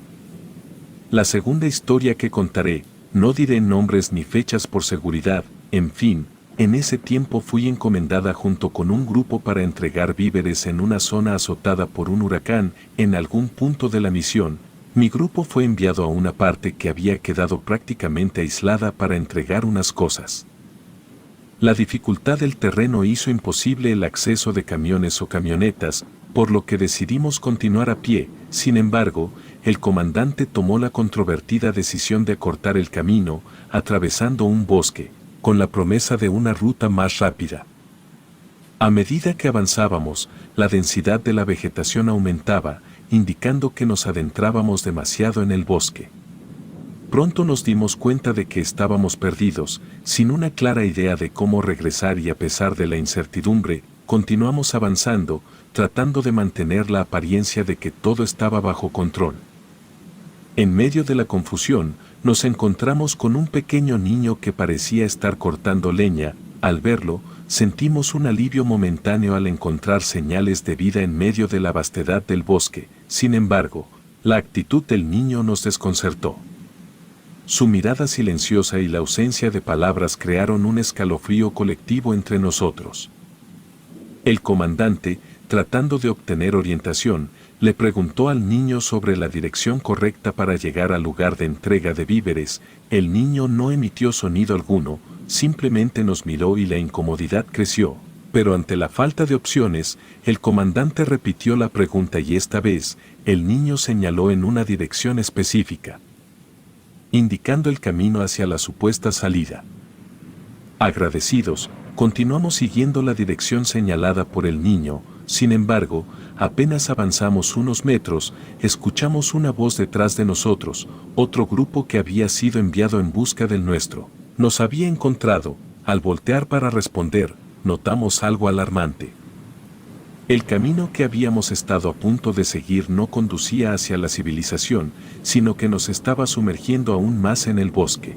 La segunda historia que contaré, no diré nombres ni fechas por seguridad. En fin, en ese tiempo fui encomendada junto con un grupo para entregar víveres en una zona azotada por un huracán. En algún punto de la misión, mi grupo fue enviado a una parte que había quedado prácticamente aislada para entregar unas cosas. La dificultad del terreno hizo imposible el acceso de camiones o camionetas, por lo que decidimos continuar a pie. Sin embargo, el comandante tomó la controvertida decisión de acortar el camino, atravesando un bosque, con la promesa de una ruta más rápida. A medida que avanzábamos, la densidad de la vegetación aumentaba, indicando que nos adentrábamos demasiado en el bosque. Pronto nos dimos cuenta de que estábamos perdidos, sin una clara idea de cómo regresar y a pesar de la incertidumbre, continuamos avanzando, tratando de mantener la apariencia de que todo estaba bajo control. En medio de la confusión, nos encontramos con un pequeño niño que parecía estar cortando leña. Al verlo, sentimos un alivio momentáneo al encontrar señales de vida en medio de la vastedad del bosque. Sin embargo, la actitud del niño nos desconcertó. Su mirada silenciosa y la ausencia de palabras crearon un escalofrío colectivo entre nosotros. El comandante, tratando de obtener orientación, le preguntó al niño sobre la dirección correcta para llegar al lugar de entrega de víveres. El niño no emitió sonido alguno, simplemente nos miró y la incomodidad creció. Pero ante la falta de opciones, el comandante repitió la pregunta y esta vez, el niño señaló en una dirección específica, indicando el camino hacia la supuesta salida. Agradecidos, continuamos siguiendo la dirección señalada por el niño. Sin embargo, apenas avanzamos unos metros, escuchamos una voz detrás de nosotros. Otro grupo que había sido enviado en busca del nuestro nos había encontrado. Al voltear para responder, notamos algo alarmante. El camino que habíamos estado a punto de seguir no conducía hacia la civilización, sino que nos estaba sumergiendo aún más en el bosque.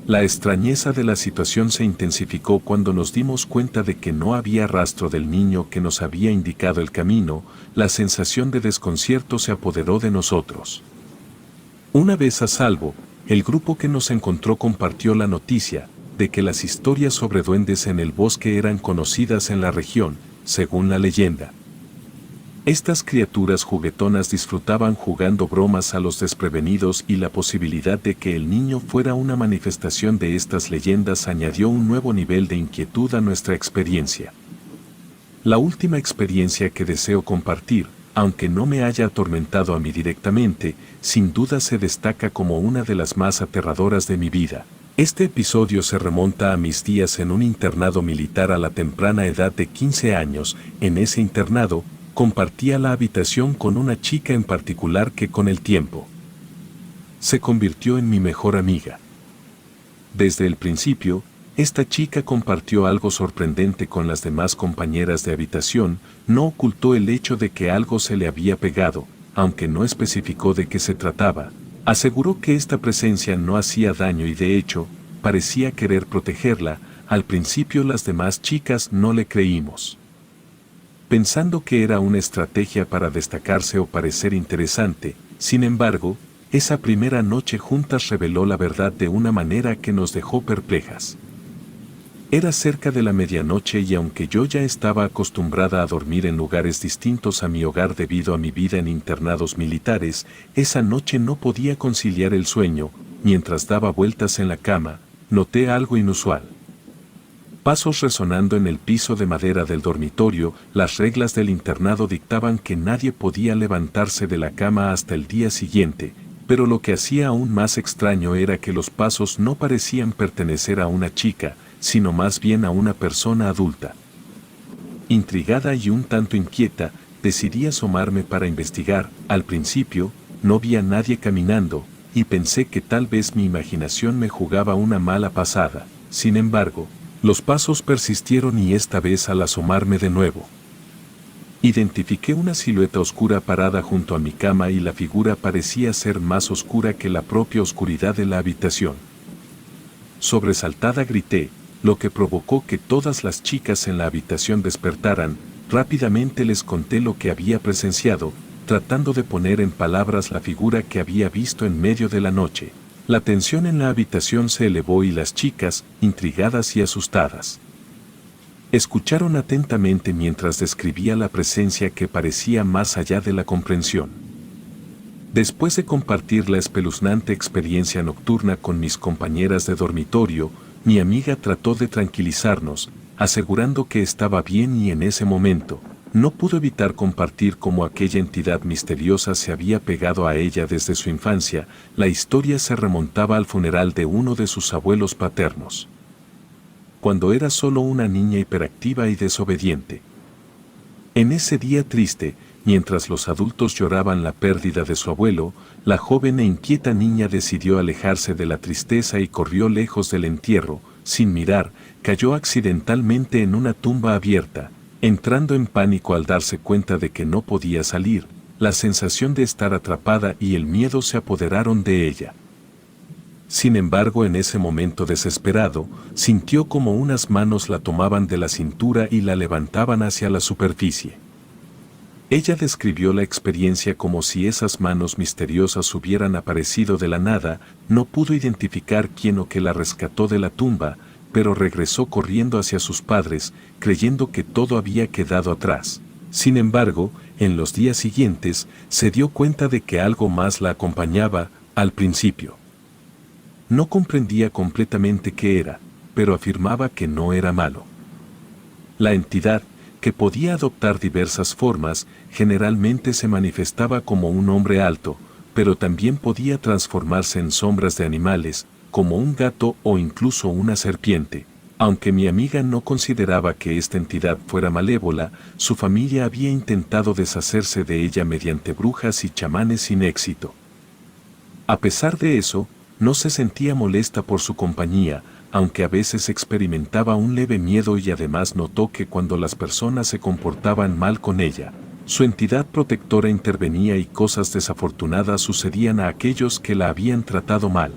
La extrañeza de la situación se intensificó cuando nos dimos cuenta de que no había rastro del niño que nos había indicado el camino. La sensación de desconcierto se apoderó de nosotros. Una vez a salvo, el grupo que nos encontró compartió la noticia de que las historias sobre duendes en el bosque eran conocidas en la región, según la leyenda. Estas criaturas juguetonas disfrutaban jugando bromas a los desprevenidos y la posibilidad de que el niño fuera una manifestación de estas leyendas añadió un nuevo nivel de inquietud a nuestra experiencia. La última experiencia que deseo compartir, aunque no me haya atormentado a mí directamente, sin duda se destaca como una de las más aterradoras de mi vida. Este episodio se remonta a mis días en un internado militar a la temprana edad de 15 años. En ese internado, compartía la habitación con una chica en particular que con el tiempo se convirtió en mi mejor amiga. Desde el principio, esta chica compartió algo sorprendente con las demás compañeras de habitación. No ocultó el hecho de que algo se le había pegado, aunque no especificó de qué se trataba. Aseguró que esta presencia no hacía daño y de hecho, parecía querer protegerla. Al principio las demás chicas no le creímos, pensando que era una estrategia para destacarse o parecer interesante. Sin embargo, esa primera noche juntas reveló la verdad de una manera que nos dejó perplejas. Era cerca de la medianoche y aunque yo ya estaba acostumbrada a dormir en lugares distintos a mi hogar debido a mi vida en internados militares, esa noche no podía conciliar el sueño. Mientras daba vueltas en la cama, noté algo inusual. Pasos resonando en el piso de madera del dormitorio. Las reglas del internado dictaban que nadie podía levantarse de la cama hasta el día siguiente, pero lo que hacía aún más extraño era que los pasos no parecían pertenecer a una chica, sino más bien a una persona adulta. Intrigada y un tanto inquieta, decidí asomarme para investigar. Al principio, no vi a nadie caminando, y pensé que tal vez mi imaginación me jugaba una mala pasada. Sin embargo, los pasos persistieron y esta vez al asomarme de nuevo, identifiqué una silueta oscura parada junto a mi cama y la figura parecía ser más oscura que la propia oscuridad de la habitación. Sobresaltada grité, lo que provocó que todas las chicas en la habitación despertaran. Rápidamente les conté lo que había presenciado, tratando de poner en palabras la figura que había visto en medio de la noche. La tensión en la habitación se elevó y las chicas, intrigadas y asustadas, escucharon atentamente mientras describía la presencia que parecía más allá de la comprensión. Después de compartir la espeluznante experiencia nocturna con mis compañeras de dormitorio, mi amiga trató de tranquilizarnos, asegurando que estaba bien y en ese momento, no pudo evitar compartir cómo aquella entidad misteriosa se había pegado a ella desde su infancia. La historia se remontaba al funeral de uno de sus abuelos paternos, cuando era solo una niña hiperactiva y desobediente. En ese día triste, mientras los adultos lloraban la pérdida de su abuelo, la joven e inquieta niña decidió alejarse de la tristeza y corrió lejos del entierro. Sin mirar, cayó accidentalmente en una tumba abierta, entrando en pánico al darse cuenta de que no podía salir. La sensación de estar atrapada y el miedo se apoderaron de ella. Sin embargo, en ese momento desesperado, sintió como unas manos la tomaban de la cintura y la levantaban hacia la superficie. Ella describió la experiencia como si esas manos misteriosas hubieran aparecido de la nada. No pudo identificar quién o qué la rescató de la tumba, pero regresó corriendo hacia sus padres, creyendo que todo había quedado atrás. Sin embargo, en los días siguientes, se dio cuenta de que algo más la acompañaba. Al principio no comprendía completamente qué era, pero afirmaba que no era malo. La entidad, que podía adoptar diversas formas, generalmente se manifestaba como un hombre alto, pero también podía transformarse en sombras de animales, como un gato o incluso una serpiente. Aunque mi amiga no consideraba que esta entidad fuera malévola, su familia había intentado deshacerse de ella mediante brujas y chamanes sin éxito. A pesar de eso, no se sentía molesta por su compañía, aunque a veces experimentaba un leve miedo y además notó que cuando las personas se comportaban mal con ella, su entidad protectora intervenía y cosas desafortunadas sucedían a aquellos que la habían tratado mal.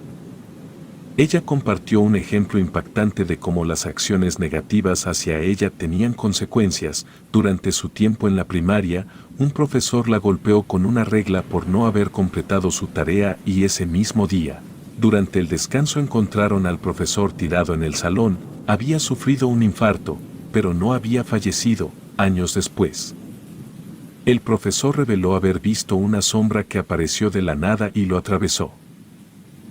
Ella compartió un ejemplo impactante de cómo las acciones negativas hacia ella tenían consecuencias. Durante su tiempo en la primaria, un profesor la golpeó con una regla por no haber completado su tarea y ese mismo día, durante el descanso encontraron al profesor tirado en el salón. Había sufrido un infarto, pero no había fallecido. Años después, el profesor reveló haber visto una sombra que apareció de la nada y lo atravesó.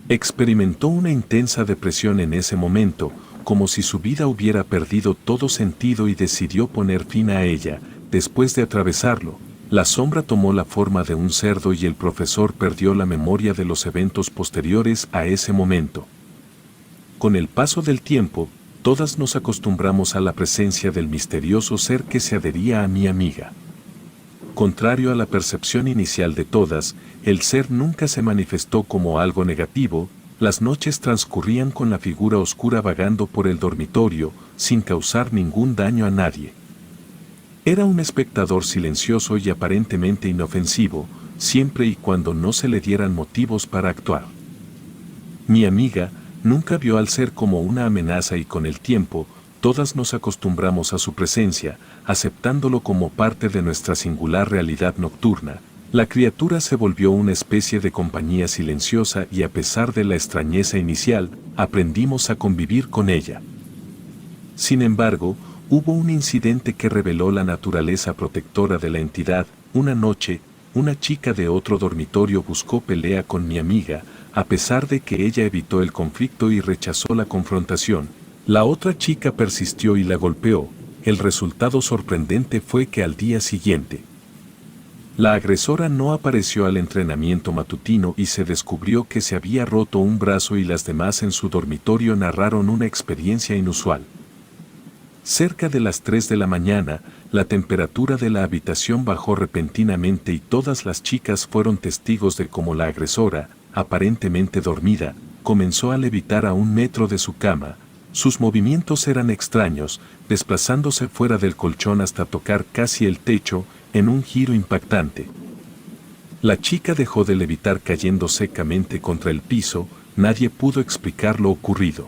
Experimentó una intensa depresión en ese momento, como si su vida hubiera perdido todo sentido y decidió poner fin a ella. Después de atravesarlo, la sombra tomó la forma de un cerdo y el profesor perdió la memoria de los eventos posteriores a ese momento. Con el paso del tiempo, todas nos acostumbramos a la presencia del misterioso ser que se adhería a mi amiga. Contrario a la percepción inicial de todas, el ser nunca se manifestó como algo negativo. Las noches transcurrían con la figura oscura vagando por el dormitorio, sin causar ningún daño a nadie. Era un espectador silencioso y aparentemente inofensivo, siempre y cuando no se le dieran motivos para actuar. Mi amiga nunca vio al ser como una amenaza y con el tiempo, todas nos acostumbramos a su presencia, aceptándolo como parte de nuestra singular realidad nocturna. La criatura se volvió una especie de compañía silenciosa y a pesar de la extrañeza inicial, aprendimos a convivir con ella. Sin embargo, hubo un incidente que reveló la naturaleza protectora de la entidad. Una noche, una chica de otro dormitorio buscó pelea con mi amiga, a pesar de que ella evitó el conflicto y rechazó la confrontación. La otra chica persistió y la golpeó. El resultado sorprendente fue que al día siguiente, la agresora no apareció al entrenamiento matutino y se descubrió que se había roto un brazo y las demás en su dormitorio narraron una experiencia inusual. Cerca de las 3 de la mañana, la temperatura de la habitación bajó repentinamente y todas las chicas fueron testigos de cómo la agresora, aparentemente dormida, comenzó a levitar a 1 metro de su cama. Sus movimientos eran extraños, desplazándose fuera del colchón hasta tocar casi el techo, en un giro impactante. La chica dejó de levitar cayendo secamente contra el piso, nadie pudo explicar lo ocurrido.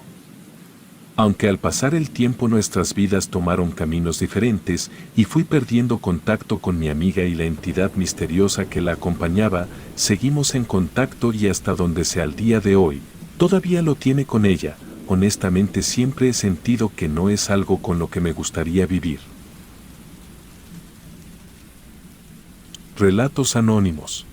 Aunque al pasar el tiempo nuestras vidas tomaron caminos diferentes y fui perdiendo contacto con mi amiga y la entidad misteriosa que la acompañaba, seguimos en contacto y hasta donde sea el día de hoy, todavía lo tiene con ella. Honestamente siempre he sentido que no es algo con lo que me gustaría vivir. Relatos anónimos.